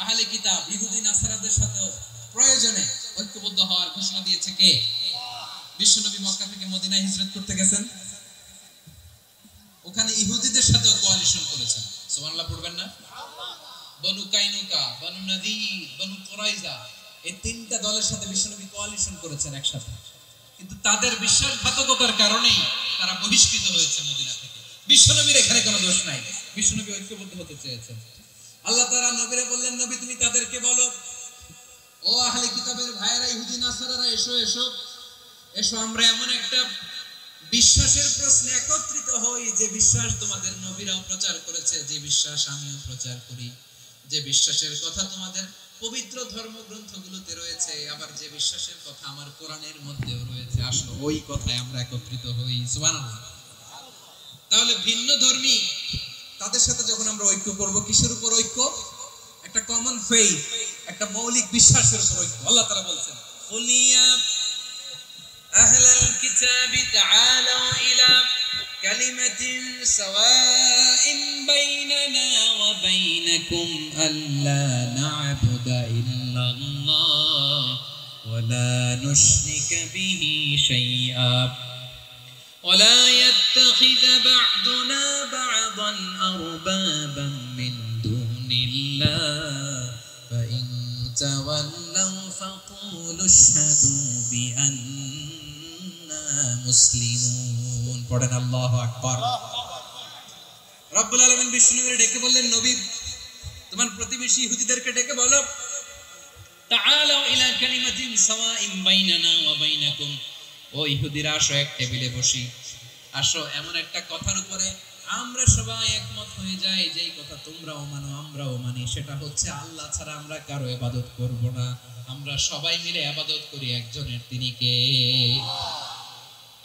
আহলে কিতাব, ইহুদি নাসারাদের সাথেও প্রয়োজনে ঐক্যবদ্ধ হওয়ার ঘোষণা দিয়েছে কে? বিশ্বনবী মক্কা থেকে মদিনায় হিজরত করতে গেছেন, ওখানে ইহুদিদের সাথেও কোয়ালিশন করেছেন। সুবহানাল্লাহ পড়বেন না? বনু কাইনুকা, বনু নাদির, বনু কুরাইজা, এই তিনটা দলের সাথে বিশ্বনবী কোয়ালিশন করেছেন একসাথে, কিন্তু তাদের বিশ্বাসঘাতকতার কারণেই তারা বহিষ্কৃত হয়েছে মদিনা থেকে। বিশ্বনবীর এখানে কোনো দোষ নাই, বিশ্বনবী ঐক্যবদ্ধ হতে চেয়েছেন। আল্লাহ তাআলা নবীরে বললেন, নবী তুমি তাদেরকে বলো, ও আহলে কিতাবের ভাইয়েরা, ইহুদি নাসারারা, এসো এসো এসো, আমরা এমন একটা বিশ্বাসের প্রশ্নে একত্রিত হই, যে বিশ্বাস তোমাদের নবীরাও প্রচার করেছে, যে বিশ্বাস আমিও প্রচার করি, যে বিশ্বাসের কথা তোমাদের পবিত্র ধর্মগ্রন্থগুলোতে রয়েছে, আবার যে বিশ্বাসের কথা আমার কোরআনের মধ্যেও রয়েছে, আসো ওই কথায় আমরা একত্রিত হই। সুবহানাল্লাহ। তাহলে ভিন্ন ধর্মী তাদের সাথে যখন আমরা ঐক্য করব, কিসের উপর ঐক্য? একটা কমন ফেইথ, একটা মৌলিক বিশ্বাসের উপর ঐক্য। আল্লাহ তাআলা বলছেন, কুলিয়া আহলাল কিতাবি তাআলাউ ইলা কালিমাতিন সাওয়াইন বাইনানা ওয়া বাইনাকুম আল্লা না'বুদা ইল্লাল্লাহ ওয়া লা নুশরিকা বিহি শাইআ ولا يتخذ بعضنا بعضا أربابا من دون الله فإن تولوا فقولوا اشهدوا بأننا مسلمون। পড়েন আল্লাহু আকবার। রব্বুল আলামিন বিষ্ণুকে ডেকে বললেন, নবী তোমার প্রতিবেশী ইহুদিদেরকে ডেকে বলো, তাআলাউ ইলা কালিমাতিন সাওয়াইন বাইনানা ওয়া বাইনাকুম, ও ইহুদিরা আসো, এক টেবিলে বসি, আসো এমন একটা কথার উপরে আমরা সবাই একমত হয়ে যাই, যেই কথা তোমরাও মানো আমরাও মানি, সেটা হচ্ছে আল্লাহ ছাড়া আমরা কারো ইবাদত করব না, আমরা সবাই মিলে ইবাদত করি একজনের, তিনি কে?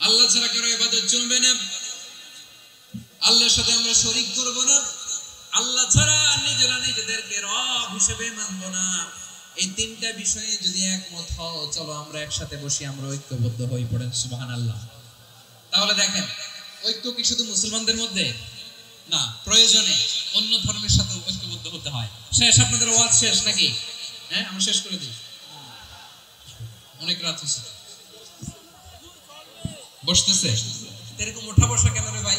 আল্লাহ ছাড়া কারো ইবাদত চলবে না, আল্লাহর সাথে আমরা শরীক করব না, আল্লাহ ছাড়া নিজেরা নিজেদেরকে রব হিসেবে মানব না। এই তিনটা বিষয়ে যদি একমত হও, চলো আমরা একসাথে বসি, আমরা ঐক্যবদ্ধ হই। পড়েন সুবহানাল্লাহ। তাহলে দেখেন, ঐক্য কি শুধু মুসলমানদের মধ্যে না, প্রয়োজনে অন্য ধর্মের সাথে ঐক্যবদ্ধ হতে হয়। শেষ, আপনাদের ওয়াজ শেষ নাকি? হ্যাঁ, আমরা শেষ করে দিই, অনেক রাত হয়েছে। বসতেছে এরকম ওঠা বসা কেন রে ভাই?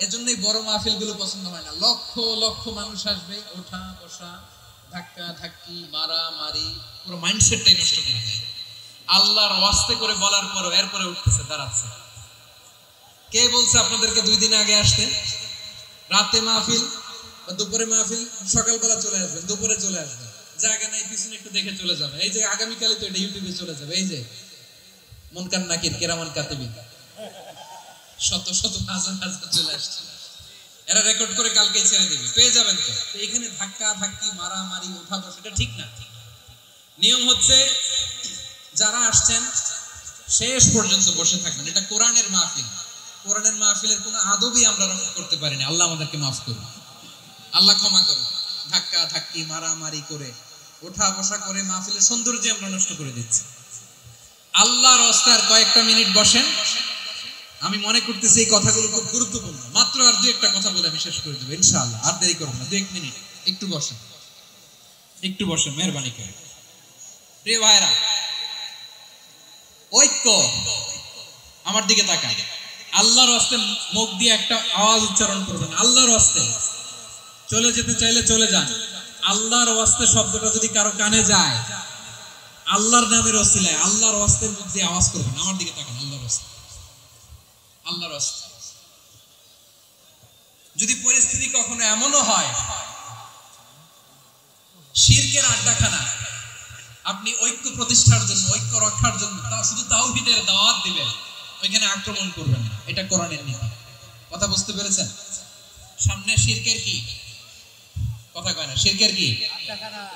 এজন্যই বড় মাহফিল গুলো পছন্দ হয় না। লক্ষ লক্ষ মানুষ আসবে, ওঠা বসা, ধাক্কা ধাক্কি, মারা মারি, পুরো মাইন্ডসেটটাই নষ্ট করে দেয়। আল্লাহর ওয়াস্তে করে বলার পরও এরপরে উঠতেছে, দাঁড়াচ্ছে। কে বলছে আপনাদেরকে 2 দিন আগে আসতে? রাতে মাহফিল বা দুপুরে মাহফিল, সকালবেলা চলে আসবেন, দুপুরে চলে আসবেন, জায়গা নাই পিছনে একটু দেখে চলে যাবে। এই যে আগামীকালে তো এটা ইউটিউবে চলে যাবে, এই যে মুনকার নাকির কেরামান কাতিবিন, শত শত হাজার হাজার চলে আসছে, এরা রেকর্ড করে কালকে ছেড়ে দিবে, পেয়ে যাবেন তো। এখানে ধাক্কা ধাক্কি, মারামারি, ওঠা বসা, এটা ঠিক না। নিয়ম হচ্ছে যারা আসছেন শেষ পর্যন্ত বসে থাকবেন। এটা কোরআনের মাহফিল। কোরআনের মাহফিলের কোনো আদবই আমরা রক্ষা করতে পারি না। আল্লাহ আমাদেরকে মাফ করুন, আল্লাহ ক্ষমা করুন। ধাক্কা ধাক্কি মারামারি করে ওঠা বসা করে মাহফিলের সৌন্দর্য আমরা নষ্ট করে দিচ্ছি। আল্লাহর রাস্তায় কয়েকটা মিনিট বসেন। আমি মনে করতেছি এই কথাগুলো খুব গুরুত্বপূর্ণ। মাত্র আর দুই একটা কথা বলে আমি শেষ করে দেবো ইনশাআল্লাহ। আর দেরি করব না, 2 মিনিট একটু বসেন, একটু বসেন মেহরবানি করে। প্রিয় ভাইরা, ঐক্য, আমার দিকে তাকান। আল্লাহর রাস্তে মুখ দিয়ে একটা আওয়াজ উচ্চারণ করবেন, আল্লাহর রাস্তে। চলে যেতে চাইলে চলে যান। আল্লাহর রাস্তে শব্দটা যদি কারো কানে যায়, আল্লাহর নামের ওসিলায় আল্লাহর রাস্তে মুখ দিয়ে আওয়াজ করবেন। আমার দিকে তাকান, আল্লাহর রাস্তে, আল্লাহর রাস্তে। যদি পরিস্থিতি কখনো এমনও হয় শিরকের আড্ডাখানা, আপনি ঐক্য প্রতিষ্ঠার জন্য, ঐক্য রক্ষার জন্য শুধু তাওহীদের দাওয়াত দিবেন, ওইখানে আক্রমণ করবেন না। এটা কোরআনের নীতি। কথা বুঝতে পেরেছেন? সামনে শিরকের কি কথা কয় না, শিরকের কি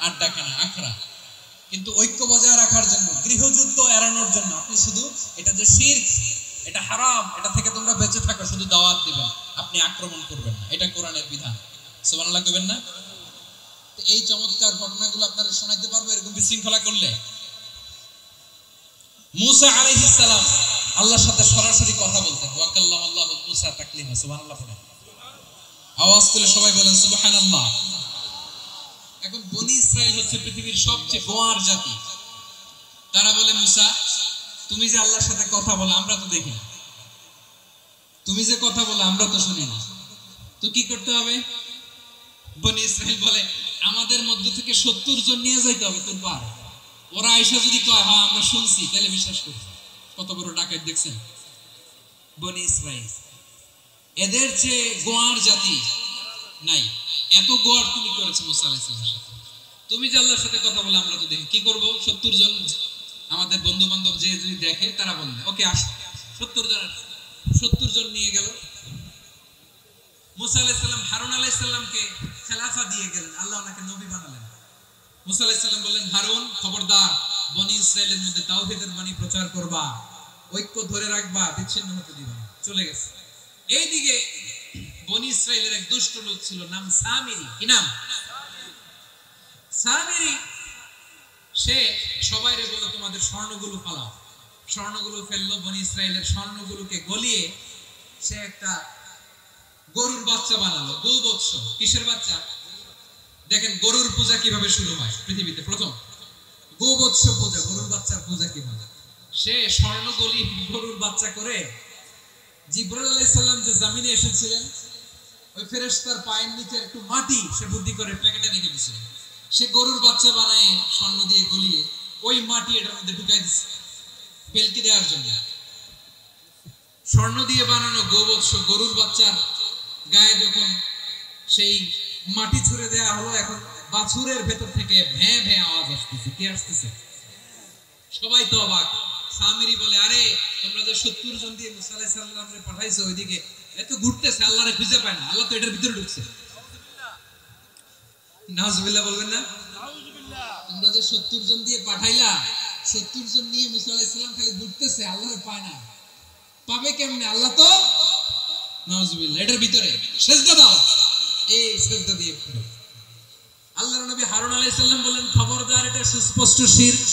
আড্ডাখানা, আখড়া। কিন্তু ঐক্য বজায় রাখার জন্য, গৃহযুদ্ধ এড়ানোর জন্য আপনি শুধু এটা যে শিরক, এটা হারাম, এটা থেকে তোমরা বেঁচে থাকো, শুধু দাওয়াত দিবেন, আপনি আক্রমণ করবেন না। এটা কোরআনের বিধান। সুবহানাল্লাহ কইবেন না? এই চমৎকার ঘটনাগুলো আপনারা শোনাইতে পারবো এরকম বিশৃঙ্খলা করলে। মুসা আলাইহিস সালাম আল্লাহর সাথে সরাসরি কথা বলতেন। ওয়া কাল্লামাল্লাহু মুসা তাকলিমা। সুবহানাল্লাহ পড়েন, আওয়াজ তুলে সবাই বলেন সুবহানাল্লাহ। এখন বনি ইসরাইল হচ্ছে পৃথিবীর সবচেয়ে গোয়ার জাতি। তারা বলে, মুসা তুমি যে আল্লাহর সাথে কথা বলো আমরা তো দেখি না, তুমি যে কথা বলো আমরা তো শুনি না, তো কি করতে হবে? বনি ইসরাইল বলে, আমাদের মধ্য থেকে 70 জন নিয়ে যাইতে হবে তোর পার। ওরা আয়েশা যদি কয় হ্যাঁ আমরা শুনছি, তাহলে বিশ্বাস করব। কত বড় ডাকাত দেখছেন বনি ইসরাইল। এদের চেয়ে গোয়ার জাতি নাই। এত গোয়ার তুমি করেছো মুসা আলাইহিস সালামের সাথে। তুমি যে আল্লাহর সাথে কথা বলে আমরা তো দেখি, কি করব? 70 জন আমাদের বন্ধু বান্ধব যে যদি দেখে, তারা বলবে ওকে আস। 70 জন নিয়ে গেল। মুসা আলাইহিস সালাম হারুন আলাইহিস সালামকে খেলাফা দিয়ে গেলেন, আল্লাহ ওনাকে নবী বানালেন। মুসা আলাইহিস সালাম বললেন, হারুন খবরদার, বনি ইসরাইলের মধ্যে তাওহীদের বাণী প্রচার করবা, ঐক্য ধরে রাখবা, বিচ্ছিন্ন হতে দিবা না। চলে গেছে। এইদিকে বনি ইসরাইলের এক দুষ্ট লোক ছিল, নাম সামিরি। কি নাম? সামিরি। সে সবাইরে বলল তোমাদের স্বর্ণগুলো ফালাও। স্বর্ণগুলো ফেললো। বনি ইসরাইলের স্বর্ণগুলোকে গলিয়ে সে একটা গরুর বাচ্চা বানালো। গৌবৎস। কিসের বাচ্চা? দেখেন গরুর পূজা কিভাবে শুরু হয় পৃথিবীতে প্রথম। গৌবৎস পূজা, গরুর বাচ্চার পূজা কিভাবে। সে স্বর্ণ গলি গরুর বাচ্চা করে জিবরাইল আলাইহিস সালাম যে জমিনে এসেছিলেন, ওই ফেরেশতার পায়ের নিচে একটু মাটি সে বুদ্ধি করে প্যাকেটে রেখে দিয়েছিল। সে গরুর বাচ্চা বানায় স্বর্ণ দিয়ে গলিয়ে ওই মাটি এটার মধ্যে ঢুকাই দিচ্ছে বেলকি দেওয়ার জন্য। স্বর্ণ দিয়ে বানানো গৌবৎস গরুর বাচ্চার গায়ে যখন সেই মাটি ছুঁড়ে দেওয়া হলো, এখন বাছুরের ভেতর থেকে ভ্যাঁ ভ্যাঁ আওয়াজ আসতেছে। কি আসতেছে? সবাই তো অবাক। সামিরি বলে, আরে তোমরা যে 70 জন দিয়ে মুসা আলাইহিস সালামকে পাঠাইছো, ওইদিকে এত ঘুরতেছে, আল্লাহরে খুঁজে পায় না, আল্লাহ তো এটার ভিতরে ঢুকছে। নাউজুবিল্লাহ বলবেন না? তোমরা যে 70 জন দিয়ে পাঠাইলা, 70 জন নিয়ে মুসা আলাইহিস সালাম খালি ঘুরতেছে, আল্লাহরে পায় না। পাবে কেমনে? আল্লাহ তো নাউজুবিল্লাহ এটার ভিতরে। সিজদা দাও। এই সিজদা দিয়ে আল্লাহর নবী হারুন আলাইহিস সালাম বলেন, খবরদার, এটা সুস্পষ্ট শিরক।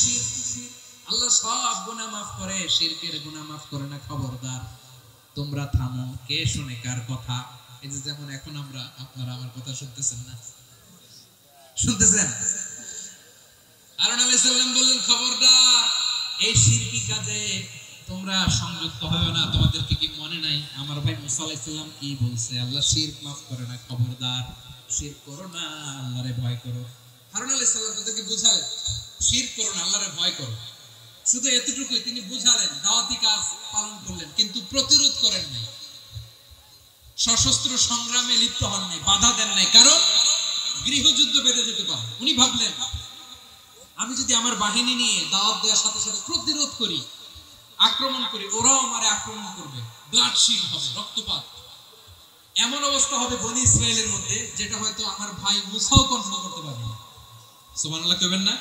আল্লাহ সব গুনাহ maaf করে, শিরকের গুনাহ maaf করে না। খবরদার, তোমরা থামো। কে শুনে কার কথা? এই যে যেমন এখন আপনারা আমার কথা শুনতেছেন না? শুনতেছেন? হারুন আলাইহিস সালাম বললেন, খবরদার, এই শিরকি কাজে তোমরা সংযুক্ত হয়ো না। তোমাদেরকে কি মনে নাই আমার ভাই মুসা আলাইহিস সালাম কি বলছে? আল্লাহ শিরক maaf করে না। খবরদার, শিরক করো না, আল্লাহরে ভয় করো। হারুন আলাইহিস সালাম তাদেরকে বুঝালেন, শিরক করো না, আল্লাহরে ভয় করো। শুধু এতটুকুই তিনি বুঝালেন, দাওয়াতি কাজ পালন করলেন, কিন্তু প্রতিরোধ করেন নাই, সশস্ত্র সংগ্রামে লিপ্ত হন নাই, বাধা দেন নাই। কারণ গৃহযুদ্ধ বেঁধে যেতে পারে। উনি ভাবলেন, আমি যদি আমার বাহিনী নিয়ে দাওয়াত দেওয়ার সাথে সাথে প্রতিরোধ করি, আক্রমণ করি, ওরাও আমারে আক্রমণ করবে, ব্লাডশিট হবে, রক্তপাত। এমন অবস্থা হবে বনি ইসরাইলের মধ্যে, যেটা হয়তো আমার ভাই মুসাও কন্ট্রোল করতে পারবে না। সুবহানাল্লাহ কইবেন না?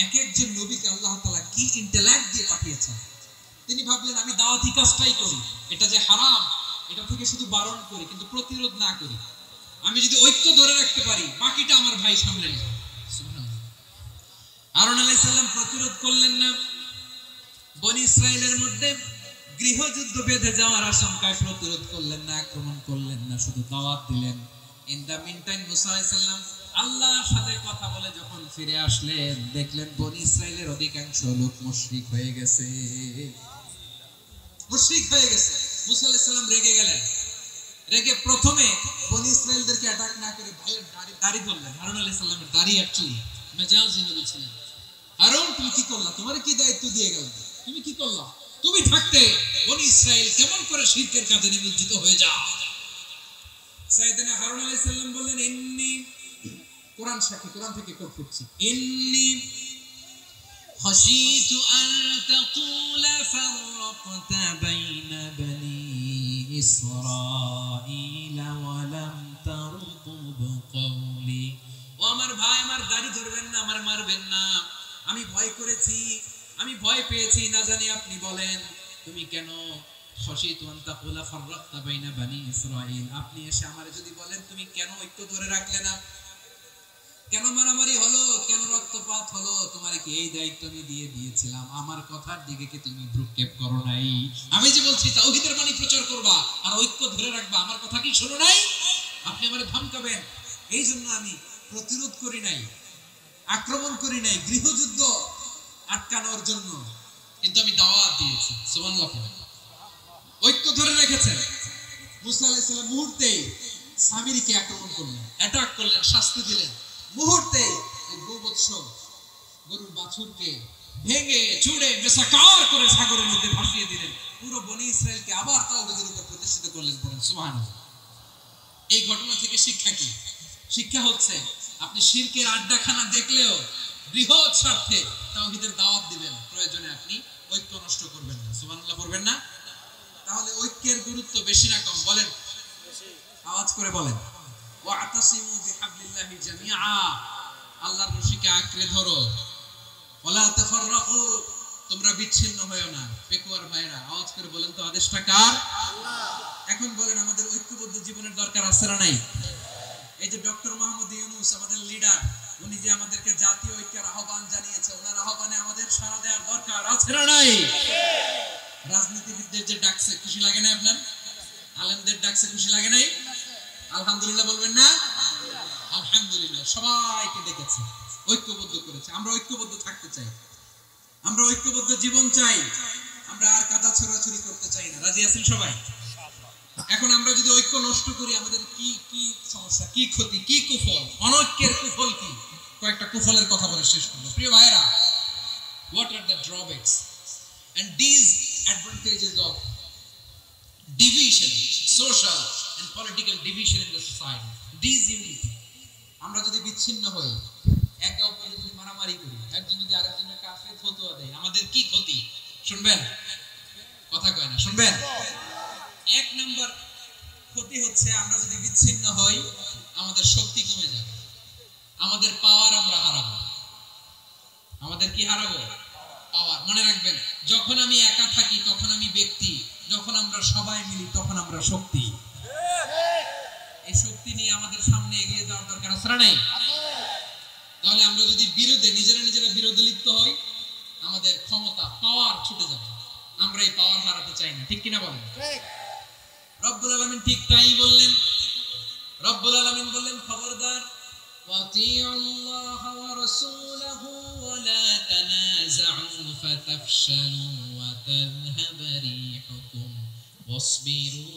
এক একজন নবীকে আল্লাহ তাআলা কি ইন্টেলেক্ট দিয়ে পাঠিয়েছেন। তিনি ভাবলেন আমি দাওয়াতি কাজটাই করি, এটা যে হারাম এটা থেকে শুধু বারণ করি কিন্তু প্রতিরোধ না করি। আমি যদি ঐক্য ধরে রাখতে পারি বাকিটা আমার ভাই সামলে নেবে। সুবহানাল্লাহ। হারুন আলাইহিস সালাম প্রতিরোধ করলেন না, বনি ইসরাইলের মধ্যে গৃহযুদ্ধ বেঁধে যাওয়ার আশঙ্কায় প্রতিরোধ করলেন না, আক্রমণ করলেন না, শুধু দাওয়াত দিলেন। ইন দা মিন টাইম মুসা আলাইহিস সালাম আল্লাহর সাথে কথা বলে যখন ফিরে আসলেন, দেখলেন বনি ইসরাইলের অধিকাংশ লোক মুশরিক হয়ে গেছে। মুশরিক হয়ে গেছে। মুসা আলাইহিস সালাম রেগে গেলেন। রেগে প্রথমে বনি ইসরাইলদেরকে অ্যাটাক না করে ভাইয়ের দাড়ি ধরলেন। হারুন আলাইহিস সালামের দাড়ি আর চুল। মেজাজি নবী ছিলেন। হারুন তুমি কি করলা? তোমার কি দায়িত্ব দিয়ে গেল? তুমি কি করলা? তুমি থাকতে বনি ইসরাইল কেমন করে শিরকের কাজে নিমজ্জিত হয়ে যায়? সাইয়েদনা হারুন আলাইহিস সালাম বললেন ইন্নী, কোরআন সাক্ষী, কোরআন থেকে কোট করছি, ইন্নী খাশিতু আন তাকুলা ফাররাকতা বাইনা বনি ইসরাঈল ওয়া লাম তারকুব কওলি। ও আমার ভাই, আমার দাড়ি ধরবেন না, আমার মারবেন না। আমি ভয় করেছি, আমি ভয় পেয়েছি, না জানি আপনি বলেন তুমি কেন খাশিতু আন তাকুলা ফাররাকতা বাইনা বনি ইসরাঈল, আপনি এসে আমারে যদি বলেন তুমি কেন ঐক্য ধরে রাখলে না, কেন মারামারি হলো, কেন রক্তপাত হলো, তোমারে কি এই দায়িত্ব আমি দিয়ে দিয়েছিলাম? আমার কথার দিকে কি তুমি ভ্রুক্ষেপ করো নাই? আমি যে বলছি তাওহীদের বাণী প্রচার করবা আর ঐক্য ধরে রাখবা, আমার কথা কি শোনো নাই? আপনি আমারে ধমকাবেন, এই জন্য আমি প্রতিরোধ করি নাই, আক্রমণ করি নাই, গৃহযুদ্ধ আটকানোর জন্য, কিন্তু আমি দাওয়াত দিয়েছি। সুবহানাল্লাহ। ঐক্য ধরে রেখেছেন। মুসা আলাইহিস সালাম মুহূর্তেই সামিরীকে আক্রমণ করলেন, অ্যাটাক করলেন, শাস্তি দিলেন। মুহূর্তে এই গোবৎস গরুর বাছুরকে ভেঙে চুড়ে মেসাকার করে সাগরের মধ্যে ভাসিয়ে দিলেন। পুরো বনি ইসরাইলকে আবার তাওহীদের উপর প্রতিষ্ঠিত করলেন। পড়েন সুবহানাল্লাহ। এই ঘটনা থেকে শিক্ষা কি? শিক্ষা হচ্ছে আপনি শিরকের আড্ডাখানা দেখলেও বৃহৎ স্বার্থে তাওহীদের দাওয়াত দিবেন, প্রয়োজনে আপনি ঐক্য নষ্ট করবেন না। সুবহানাল্লাহ পড়বেন না? তাহলে ঐক্যের গুরুত্ব বেশি না কম? বলেন, আওয়াজ করে বলেন। ওয়াতাসিমু বিহাবলিল্লাহি জামিআ, আল্লাহর রশিকে আঁকড়ে ধরো। ওয়ালা তাফাররাকু, তোমরা বিচ্ছিন্ন হয়ো না। পেকুয়ার ভাইরা আওয়াজ করে বলেন তো, আদেশটা কার? আল্লাহ। এখন বলেন আমাদের ঐক্যবদ্ধ জীবনের দরকার আছে না নাই? এই যে ডক্টর মোহাম্মদ ইউনূস আমাদের লিডার, উনি যে আমাদেরকে জাতীয় ঐক্যের আহ্বান জানিয়েছে, ওনার আহ্বানে আমাদের সাড়া দেওয়ার দরকার আছে না নাই? রাজনীতিবিদদের যে ডাকছে খুশি লাগে না আপনার? আলেমদের ডাকছে খুশি লাগে নাই? আলহামদুলিল্লাহ বলবেন না? আলহামদুলিল্লাহ। সবাইকে ডেকেছে, ঐক্যবদ্ধ করেছে। আমরা ঐক্যবদ্ধ থাকতে চাই, আমরা ঐক্যবদ্ধ জীবন চাই, আমরা আর কাদা ছড়াছড়ি করতে চাই না। রাজি আছেন সবাই? এখন আমরা যদি ঐক্য নষ্ট করি আমাদের কি কি সমস্যা, কি ক্ষতি, কি কুফল? অনৈক্যের কুফল কি? কয়েকটা কুফলের কথা বলে শেষ করব। প্রিয় ভাইরা, what are the drawbacks and disadvantages of division, social and political division in the society? Disunity. আমরা যদি বিচ্ছিন্ন হই, একে অপরের যদি মারামারি করি, একজন যদি আরেকজনের কাছে ফতোয়া দেয়, আমাদের কি ক্ষতি? শুনবেন? কথা কয় না, শুনবেন? এক নাম্বার ক্ষতি হচ্ছে আমরা যদি বিচ্ছিন্ন হই আমাদের শক্তি কমে যাবে, আমাদের পাওয়ার আমরা হারাবো। আমাদের কি হারাবো? পাওয়ার। মনে রাখবেন, যখন আমি একা থাকি তখন আমি ব্যক্তি, যখন আমরা সবাই মিলি তখন আমরা শক্তি। এই শক্তি নিয়ে আমাদের সামনে এগিয়ে যাওয়ার দরকার আছে না নাই? তাহলে আমরা যদি বিরোধে নিজেরা বিরোধে লিপ্ত হই আমাদের ক্ষমতা, পাওয়ার ছুটে যাবে। আমরা এই পাওয়ার হারাতে চাই না, ঠিক কিনা বলেন? রব্বুল আলামিন ঠিক তাই বললেন। রব্বুল আলামিন বললেন খবরদার, ওয়াতিউল্লাহ ওয়া রাসূলাহু ওয়া লা তানাযাউ ফাতাফশালু ওয়া তাযহাব রিহুকুম ওয়াসবিরু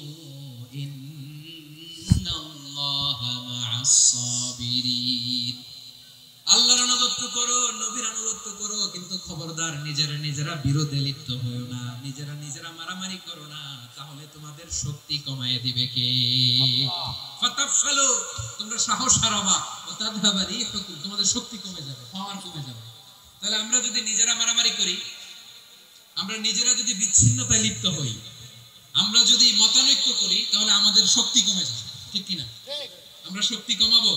ইন্নাল্লাহা মা'আস সাবিরিন। আল্লাহর আনুগত্য করো, নবীর আনুগত্য করো, কিন্তু খবরদার নিজেরা বিরোধে লিপ্ত হয়ো না, নিজেরা মারামারি করো না, তাহলে তোমাদের শক্তি কমায় দিবে কে? ফাতাফশালু, তোমরা সাহস হারাবা, ওয়া তাযহাবা রিহুকুম, তোমাদের শক্তি কমে যাবে, পাওয়ার কমে যাবে। তাহলে আমরা যদি নিজেরা মারামারি করি, আমরা নিজেরা যদি বিচ্ছিন্নতায় লিপ্ত হই, আমরা যদি মতানৈক্য করি, তাহলে আমাদের শক্তি কমে যাবে, ঠিক কিনা? আমরা শক্তি কমাবো।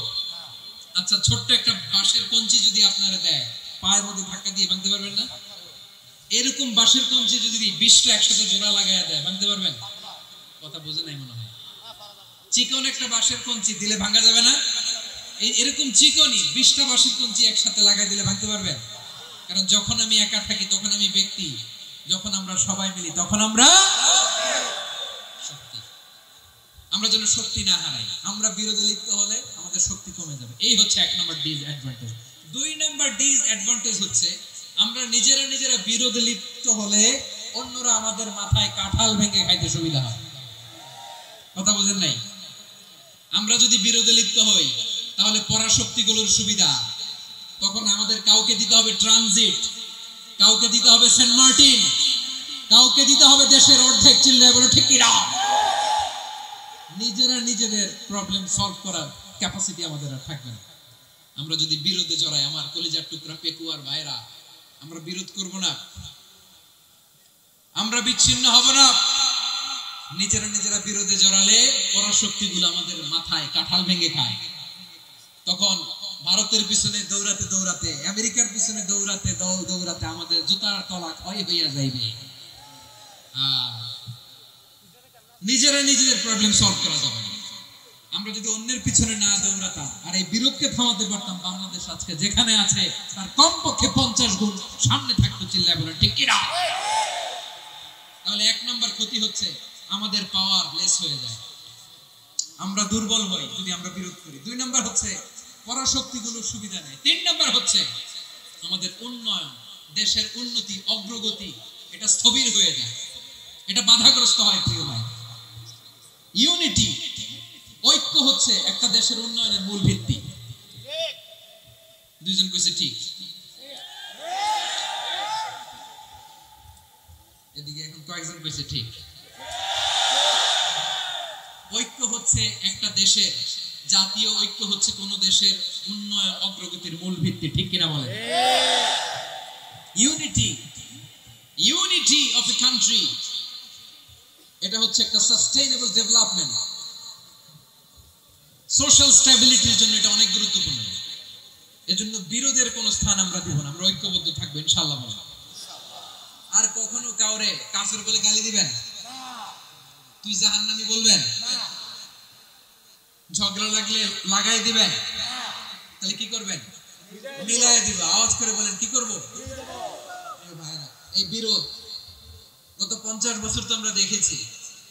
আচ্ছা, ছোট্ট একটা বাঁশের কঞ্চি যদি আপনারা দেয়, পায়ের মধ্যে ধাক্কা দিয়ে ভাঙতে পারবেন না? এরকম বাঁশের কঞ্চি যদি 20টা একসাথে জোড়া লাগায় দেয় ভাঙতে পারবেন? কথা বুঝে নাই মনে হয়। চিকন একটা বাঁশের কঞ্চি দিলে ভাঙা যাবে না? এরকম চিকনই 20টা বাঁশের কঞ্চি একসাথে লাগাই দিলে ভাঙতে পারবেন? কারণ যখন আমি একা থাকি তখন আমি ব্যক্তি, যখন আমরা সবাই মিলি তখন আমরা শক্তি। আমরা যেন শক্তি না হারাই। আমরা বিরোধে লিপ্ত হলে আমাদের শক্তি কমে যাবে। এই হচ্ছে 1 নম্বর ডিসঅ্যাডভান্টেজ। 2 নম্বর ডিসঅ্যাডভান্টেজ হচ্ছে আমরা নিজেরা বিরোধে লিপ্ত হলে অন্যরা আমাদের মাথায় কাঁঠাল ভেঙে খাইতে সুবিধা হয়। কথা বুঝেন নাই? আমরা যদি বিরোধে লিপ্ত হই তাহলে পরাশক্তিগুলোর সুবিধা, তখন আমাদের কাউকে দিতে হবে ট্রানজিট, কাউকে দিতে হবে সেন্ট মার্টিন, কাউকে দিতে হবে দেশের অর্ধেক। চিল্লায় বলো ঠিক কিনা? নিজেদের প্রবলেম সলভ করার ক্যাপাসিটি আমাদের আর থাকবে না। আমরা যদি বিরোধে জড়াই, আমার কলিজার টুকরা পেকুয়ার ভাইরা, আমরা বিরোধ করব না, আমরা বিচ্ছিন্ন হব না। নিজেরা বিরোধে জড়ালে পরাশক্তিগুলো আমাদের মাথায় কাঁঠাল ভেঙে খায়। তখন ভারতের পিছনে দৌড়াতে, আমেরিকার পিছনে দৌড়াতে আমাদের জুতার তলা ক্ষয় হইয়া যাইবে। নিজেদের প্রবলেম সলভ করা যাবে না। আমরা যদি অন্যের পিছনে না দৌড়াতাম আর এই বিরোধকে থামাতে পারতাম, বাংলাদেশ আজকে যেখানে আছে তার কমপক্ষে 50 গুণ সামনে থাকতো। চিল্লায় বলেন ঠিক কিনা? তাহলে 1 নম্বর ক্ষতি হচ্ছে আমাদের পাওয়ার লেস হয়ে যায়, আমরা দুর্বল হই যদি আমরা বিরোধ করি। 2 নম্বর হচ্ছে পরাশক্তিগুলোর সুবিধা নেই। 3 নম্বর হচ্ছে আমাদের উন্নয়ন, দেশের উন্নতি, অগ্রগতি এটা স্থবির হয়ে যায়, এটা বাধাগ্রস্ত হয়। প্রিয় ভাই, ইউনিটি, ঐক্য হচ্ছে একটা দেশের উন্নয়নের মূল ভিত্তি। দুইজন কইছে ঠিক। এদিকে এখন কয়েকজন কইছে ঠিক। ঐক্য হচ্ছে একটা দেশের, জাতীয় ঐক্য হচ্ছে কোন দেশের উন্নয়ন অগ্রগতির মূল ভিত্তি। ঠিক কিনা বলেন? ইউনিটি অফ এ কান্ট্রি, এটা হচ্ছে একটা সাস্টেইনেবল ডেভেলপমেন্ট, সোশ্যাল স্ট্যাবিলিটির জন্য এটা অনেক গুরুত্বপূর্ণ। এজন্য বিরোধের কোন স্থান আমরা দিব না, আমরা ঐক্যবদ্ধ থাকবো ইনশাআল্লাহ। আর কখনো কাউরে কাফের বলে গালি দিবেন, তুই জাহান্নামী বলবেন, ঝগড়া লাগলে লাগাই দিবেন, তাহলে কি করবেন? মিলাই দিব। আওয়াজ করে বলেন কি করব? এই বিরোধ গত 50 বছর তো আমরা দেখেছি,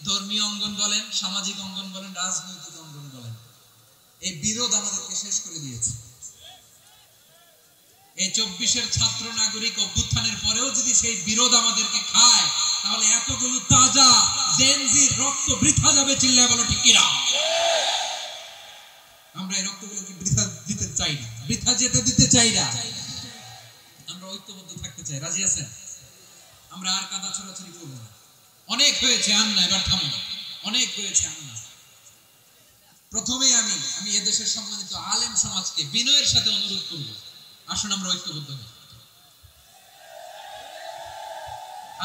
ধর্মীয় অঙ্গন বলেন, সামাজিক অঙ্গন বলেন, রাজনৈতিক অঙ্গন বলেন, এই বিরোধ আমাদেরকে শেষ করে দিয়েছে। এই 24-এর ছাত্র নাগরিক অভ্যুত্থানের পরেও যদি সেই বিরোধ আমাদেরকে খায়, তাহলে এতগুলো তাজা জেনজি রক্ত বৃথা যাবে। চিল্লায় বলো ঠিক কিনা? আমরা এই রক্তগুলোকে বৃথা দিতে চাই না, বৃথা যেতে দিতে চাই না। আমরা ঐক্যবদ্ধ থাকতে চাই। রাজি আছেন? আমরা আর কাদা ছোড়াছড়ি করবো না। অনেক হয়েছে আন্না, এবার থামুন। অনেক হয়েছে আন্না। প্রথমেই আমি এদেশের সম্মানিত আলেম সমাজকে বিনয়ের সাথে অনুরোধ করব, আসুন আমরা ঐক্যবদ্ধ হই।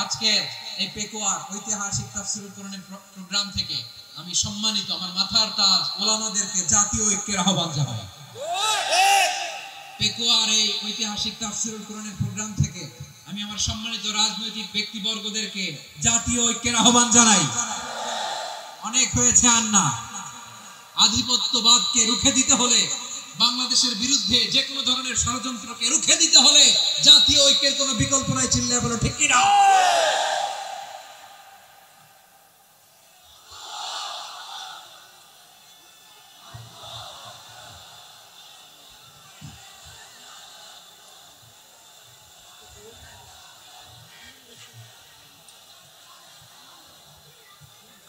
আজকের এই পেকুয়ার ঐতিহাসিক তাফসীরুল কোরআনের প্রোগ্রাম থেকে আমি সম্মানিত আমার মাথার তাজ ওলামাদেরকে জাতীয় ঐক্যের আহ্বান জানাই। পেকুয়ার এই ঐতিহাসিক তাফসীরুল কোরআনের প্রোগ্রাম থেকে আমি আমার সম্মানিত রাজনৈতিক ব্যক্তিবর্গদেরকে জাতীয় ঐক্যের আহ্বান জানাই। অনেক হয়েছে আন্না। আধিপত্যবাদকে রুখে দিতে হলে, বাংলাদেশের বিরুদ্ধে যে কোনো ধরনের ষড়যন্ত্রকে রুখে দিতে হলে জাতীয় ঐক্যের কোনো বিকল্প নাই। চিল্লায় বলো ঠিক কিনা?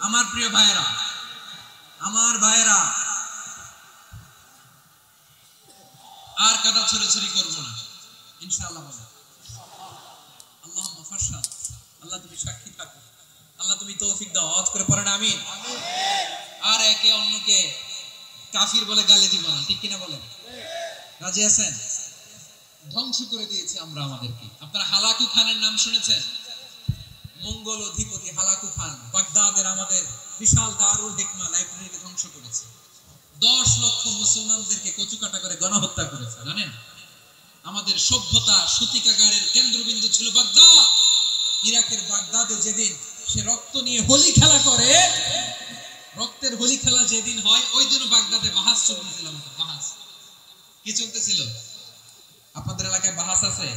আমার প্রিয় ভাইয়েরা, আর কাদা ছড়াছড়ি করবো না ইনশাআল্লাহ। আল্লাহুম্মা ফাশহাদ। আল্লাহ তুমি সাক্ষী থাকো, আল্লাহ তুমি তৌফিক দাও। আওয়াজ করে পড়েন আমিন। আর একে অন্যকে কাফির বলে গালি দিব না। ঠিক কিনা বলেন? রাজি আছেন? ধ্বংস করে দিয়েছি আমরা আমাদেরকে। আপনারা হালাকু খানের নাম শুনেছেন? মঙ্গল অধিপতি হালাকু খান বাগদাদের আমাদের বিশাল দারুল হিকমা লাইব্রেরিকে ধ্বংস করেছে। 10 লক্ষ মুসলমানদেরকে কচুকাটা করে গণহত্যা করেছে। জানেন, আমাদের সভ্যতা সূতিকাগারের কেন্দ্রবিন্দু ছিল বাগদাদ। ইরাকের বাগদাদে যেদিন সে রক্ত নিয়ে হোলি খেলা করে, রক্তের হোলি খেলা যেদিন হয় ওই দিনও বাগদাদে বাহাস চলতেছিল। বাহাস কি চলতেছিল? আপনাদের এলাকায় বাহাস আছে?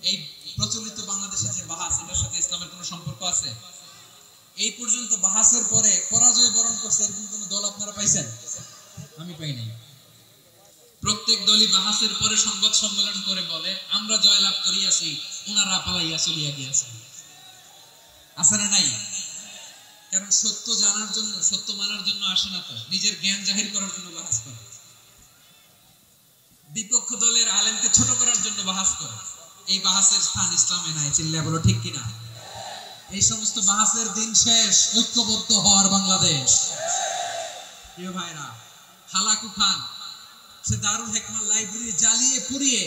এই প্রচলিত বাংলাদেশে যে বাহাস, এটার সাথে ইসলামের কোনো সম্পর্ক আছে? এই পর্যন্ত বাহাসের পরে পরাজয় বরণ করছে এরকম কোন দল আপনারা পাইছেন? আমি পাই নাই। প্রত্যেক দলই বাহাসের পরে সংবাদ সম্মেলন করে বলে আমরা জয়লাভ করিয়াছি, ওনারা পালাইয়া চলিয়া গিয়েছে। আছে না নাই? কারণ সত্য জানার জন্য, সত্য মানার জন্য আসে না, তো নিজের জ্ঞান জাহির করার জন্য বাহাস করে। বিপক্ষ দলের আলেমকে ছোট করার জন্য বাহাস করে। এই বাহাসের স্থান ইসলামে নাই। চিল্লায়া বলো ঠিক কিনা? এই সমস্ত বাহাসের দিন শেষ। ঐক্যবদ্ধ হওয়ার বাংলাদেশ। প্রিয় ভাইরা, হালাকু খান সে দারুল হিকমা লাইব্রেরি জ্বালিয়ে পুড়িয়ে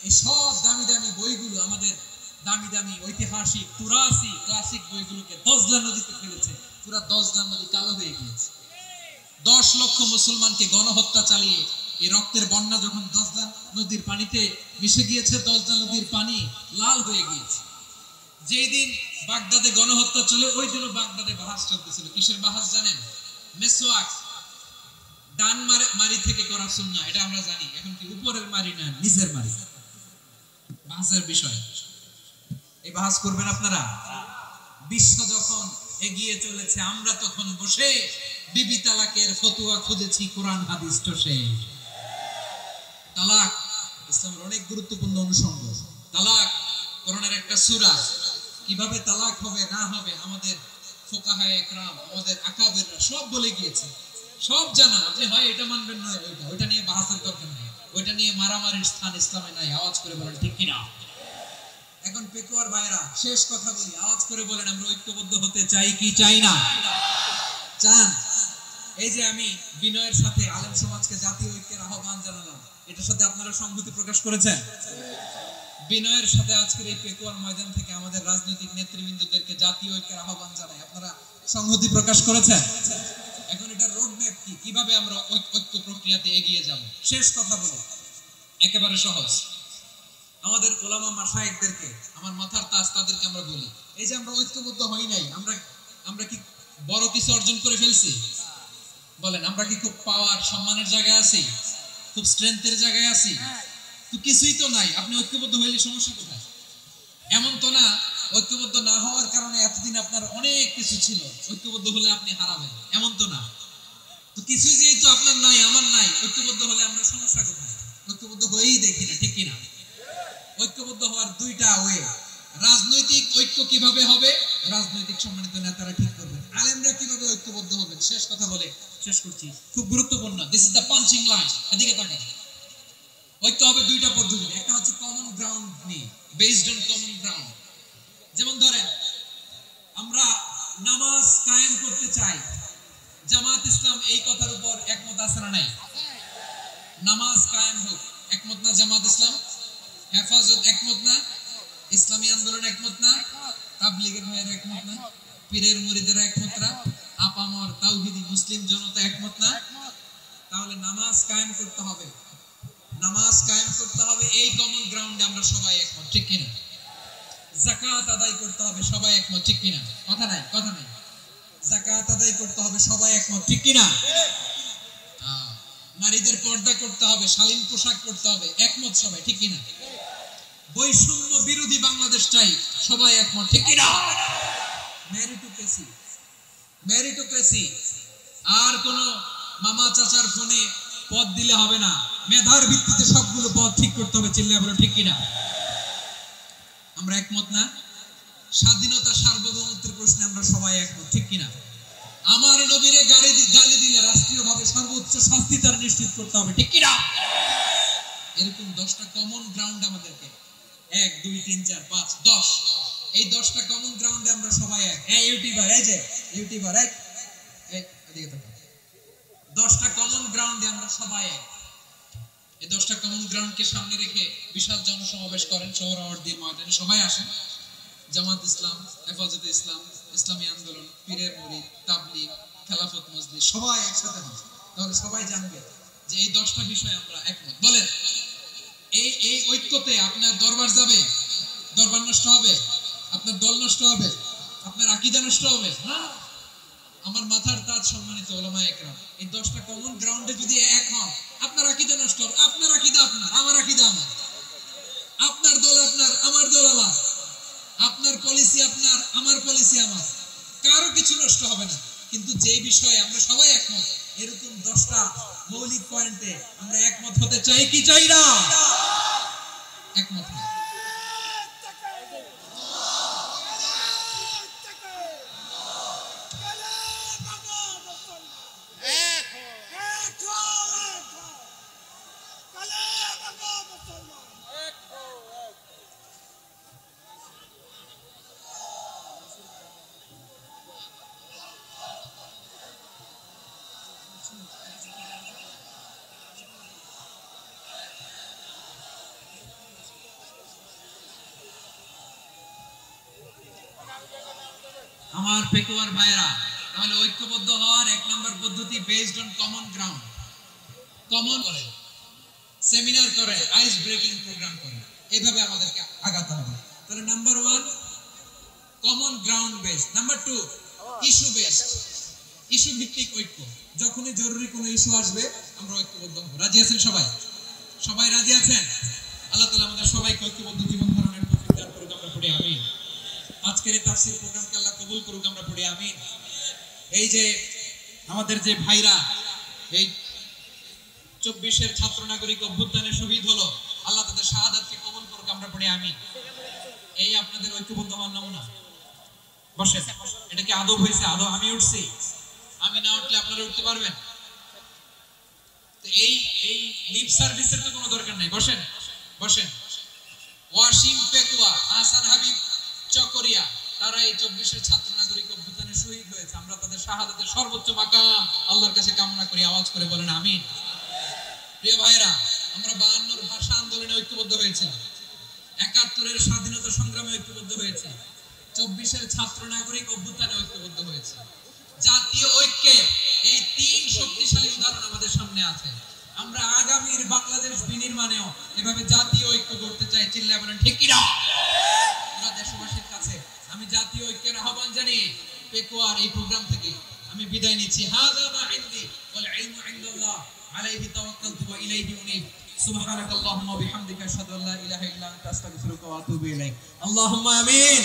এই সব দামি দামি বইগুলো, আমাদের দামি দামি ঐতিহাসিক তুরাসি ক্লাসিক বইগুলোকে দজলা নদীতে ফেলেছে। পুরা দজলা নদী কালো হয়ে গিয়েছে। 10 লক্ষ মুসলমানকে গণহত্যা চালিয়ে এই রক্তের বন্যা যখন দজলা নদীর পানিতে মিশে গিয়েছে, দজলা নদীর পানি লাল হয়ে গিয়েছে। যেই দিন বাগদাদে গণহত্যা চলে ওই দিনও বাগদাদে বাহাস চলতেছিল। কিসের বাহাস জানেন? মেসওয়াক, ডান মারি থেকে করা সুন্নাহ, এটা আমরা জানি। এখন কি উপরের মারি না নিচের মারি? বাহাসের বিষয়। এই বাহাস করবেন আপনারা? বিশ্ব যখন এগিয়ে চলেছে, আমরা তখন বসে বিবি তালাকের ফতোয়া খুঁজেছি কোরআন হাদিস টোসে। তালাক ইসলামের অনেক গুরুত্বপূর্ণ অনুষঙ্গ। তালাক কোরআনের একটা সূরা। কিভাবে তালাক হবে না হবে আমাদের ফুকাহায়ে ইকরাম, আমাদের আকাবেররা সব বলে গিয়েছে। সব জানা। আপনি হয় এটা মানবেন না ওইটা, ওইটা নিয়ে বাহাসের দরকার নেই, ওইটা নিয়ে মারামারির স্থান ইসলামে নাই। আওয়াজ করে বলেন ঠিক কিনা? এখন পেকুয়ার ভাইরা, শেষ কথা বলি, আওয়াজ করে বলেন আমরা ঐক্যবদ্ধ হতে চাই কি চাই না? চান? এই যে আমি বিনয়ের সাথে আলেম সমাজকে জাতীয় ঐক্যের আহ্বান জানালাম, এটার সাথে আপনারা সংহতি প্রকাশ করেছেন? বিনয়ের সাথে আজকের এই পেকুয়ার ময়দান থেকে আমাদের রাজনৈতিক নেতৃবৃন্দদেরকে জাতীয় ঐক্যের আহ্বান জানাই, আপনারা সংহতি প্রকাশ করেছেন? এখন এটা রোড ম্যাপ কি, কিভাবে আমরা ঐক্য প্রক্রিয়াতে এগিয়ে যাব? শেষ কথা বলি, একেবারে সহজ। আমাদের ওলামা মাশায়েখদেরকে, আমার মাথার তাজ, তাদেরকে আমরা বলি, এই যে আমরা ঐক্যবদ্ধ হই নাই, আমরা কি বড় কিছু অর্জন করে ফেলছি? বলেন, আমরা কি খুব পাওয়ার সম্মানের জায়গায় আছি? খুব স্ট্রেংথের জায়গায় আছি? তো কিছুই তো নাই। আপনি ঐক্যবদ্ধ হইলে সমস্যা কোথায়? এমন তো না ঐক্যবদ্ধ না হওয়ার কারণে এতদিন আপনার অনেক কিছু ছিল, ঐক্যবদ্ধ হলে আপনি হারাবেন, এমন তো না। তো কিছুই যেহেতু আপনার নাই, আমার নাই, ঐক্যবদ্ধ হলে আমরা সমস্যা কোথায়? ঐক্যবদ্ধ হয়েই দেখি না, ঠিক কিনা? ঐক্যবদ্ধ হওয়ার দুইটা ওয়ে। রাজনৈতিক ঐক্য কিভাবে হবে? রাজনৈতিক সম্মানিত নেতারা ঠিক করবেন। আলেমরা কিভাবে ঐক্যবদ্ধ হবেন? শেষ কথা বলে শেষ করছি, খুব গুরুত্বপূর্ণ। This is the punching line. এদিকে তাকান। ঐক্য হবে দুইটা পদ্ধতি। একটা হচ্ছে কমন গ্রাউন্ড নিয়ে, বেসড অন কমন গ্রাউন্ড। যেমন ধরেন, আমরা নামাজ কায়েম করতে চাই, জামাত ইসলাম এই কথার উপর একমত আছে না নাই? নামাজ কায়েম হোক, একমত না জামাত ইসলাম? হেফাজত একমত না? ইসলামী আন্দোলন একমত না? তাবলীগের ভাইয়েরা একমত না? পীরের মুরিদেরা একমত না? আপামর তাওহীদি মুসলিম জনতা একমত না? তাহলে নামাজ কায়েম করতে হবে। নামাজ কায়েম করতে হবে এই কমন গ্রাউন্ডে আমরা সবাই একমত, ঠিক কিনা? যাকাত আদায় করতে হবে, সবাই একমত, ঠিক কিনা? কথা নাই, কথা নাই। যাকাত আদায় করতে হবে, সবাই একমত, ঠিক কিনা? নারীদের পর্দা করতে হবে, শালীন পোশাক পরতে হবে, একমত সবাই, ঠিক কিনা? বৈষম্য বিরোধী বাংলাদেশ চাই, সবাই একমত, ঠিক কিনা? Meritocracy, meritocracy. আর কোন মামা চাচার ফোনে পদ দিলে হবে না, মেধার ভিত্তিতে সবগুলো পদ ঠিক করতে হবে। চিল্লায়া বলো ঠিক কিনা? আমরা একমত না? স্বাধীনতা সার্বভৌমত্বের প্রশ্নে আমরা সবাই একমত, ঠিক কিনা? আমার নবীরে গালি দিলে রাষ্ট্রীয়ভাবে সর্বোচ্চ শাস্তি তার নিশ্চিত করতে হবে, ঠিক কিনা? এরকম 10টা কমন গ্রাউন্ড আমাদেরকে, 1 2 3 4 5 10, এই 10টা কমন গ্রাউন্ডে আমরা সবাই এক। এই ইউটিউবার, এই যে ইউটিউবার, এদিকে তাকাও। 10টা কমন গ্রাউন্ডে আমরা সবাই এক। এই 10টা কমন গ্রাউন্ডকে সামনে রেখে বিশাল জনসমাবেশ করেন সোহরাওয়ার্দীর ময়দানে, সবাই আসেন। জামাত ইসলাম, হেফাজতে ইসলাম, ইসলামী আন্দোলন, পীরের মুরিদ, তাবলীগ, খেলাফত মজলিস, সবাই একসাথে হন। তাহলে সবাই জানবে যে এই 10টা বিষয়ে আমরা একমত। বলেন, এই ঐক্যতে আপনার দরবার যাবে? দরবার নষ্ট হবে? আপনার দল নষ্ট হবে, আপনার আকীদা নষ্ট হবে না। আমার মাথার তাজ সম্মানিত উলামায়ে কেরাম, এই 10টা কমন গ্রাউন্ডে যদি এক হন, আপনার আকীদা নষ্ট হবে। আপনার আকীদা আপনার, আমার আকীদা আমার, আপনার দল আপনার, আমার দল আমার, আপনার পলিসি আপনার, আমার পলিসি আমার, কারো কিছু নষ্ট হবে না। কিন্তু যে বিষয়ে আমরা সবাই একমত, এরকম 10টা মৌলিক পয়েন্টে আমরা একমত হতে চাই কি চাই না? একমত না। আমার পেকুয়ার ভাইরা, তাহলে ঐক্যবদ্ধ হওয়ার 1 নম্বর পদ্ধতি based on common ground. Common করে সেমিনার করে, আইস ব্রেকিং প্রোগ্রাম করে, এভাবে আমাদেরকে আগাতে হবে। তাহলে number 1 common ground base, number 2 issue base, issue ভিত্তিক ঐক্য। যখনই জরুরি কোনো ইস্যু আসবে আমরা ঐক্যবদ্ধ হব। রাজি আছেন সবাই? সবাই রাজি আছেন? আল্লাহ তাআলা আমাদের সবাইকে ঐক্যবদ্ধ জীবন ধারণের তৌফিক দান করুক, আমরা পড়ি আমিন। আজকের এই তাফসীর প্রোগ্রামকে আল্লাহ কবুল করুক, আমরা পড়ি আমিন। এই যে আমাদের যে ভাইরা এই 24-এর ছাত্র নাগরিক অভ্যুত্থানে শহীদ হলো, আল্লাহ তাদের শাহাদাতকে কবুল করুক, আমরা পড়ি আমিন। এই আপনাদের ঐক্যবদ্ধ হওয়ার নমুনা। বসেন, এটা কি আদব হয়েছে? আদব আমি উঠছি, আমি না উঠলে আপনারা উঠতে পারবেন? তো এই লিপ সার্ভিসের তো কোনো দরকার নাই। বসেন বসেন। ওয়াসিম পেকুয়া, আহসান হাবিব চকরিয়া, তারা এই 24-এর ছাত্র নাগরিক অভ্যুত্থানে শহীদ হয়েছে। আমরা তাদের শাহাদাতের সর্বোচ্চ মাকাম আল্লাহর কাছে কামনা করি। আওয়াজ করে বলেন আমিন। প্রিয় ভাইরা, আমরা 52-এর ভাষা আন্দোলনে ঐক্যবদ্ধ হয়েছিলাম, 71-এর স্বাধীনতা সংগ্রামে ঐক্যবদ্ধ হয়েছে, 24-এর ছাত্র নাগরিক অভ্যুত্থানে ঐক্যবদ্ধ হয়েছে। জাতীয় ঐক্যে এই 3 শক্তিশালী উদাহরণ আমাদের সামনে আছে। আমরা আগামীর বাংলাদেশ বিনির্মাণেও এভাবে জাতীয় ঐক্য করতে চাই। চিল্লায় বলেন ঠিক কি না? পুরো দেশবাসীর কাছে আমি জাতীয় ঐক্যের আহ্বান জানিয়ে পেকুয়ার এই প্রোগ্রাম থেকে আমি বিদায় নিচ্ছি। হাযা মা ইনদি ওয়াল ইলমু ইনদাল্লাহ আলাইহি তাওয়াক্কালতু ওয়া ইলাইহি উনীব। সুবহানাকাল্লাহুম্মা ওয়া বিহামদিকা আশহাদু আল্লা ইলাহা ইল্লা আনতা আস্তাগফিরুকা ওয়া আতুবু ইলাইক। আল্লাহুম্মা আমিন।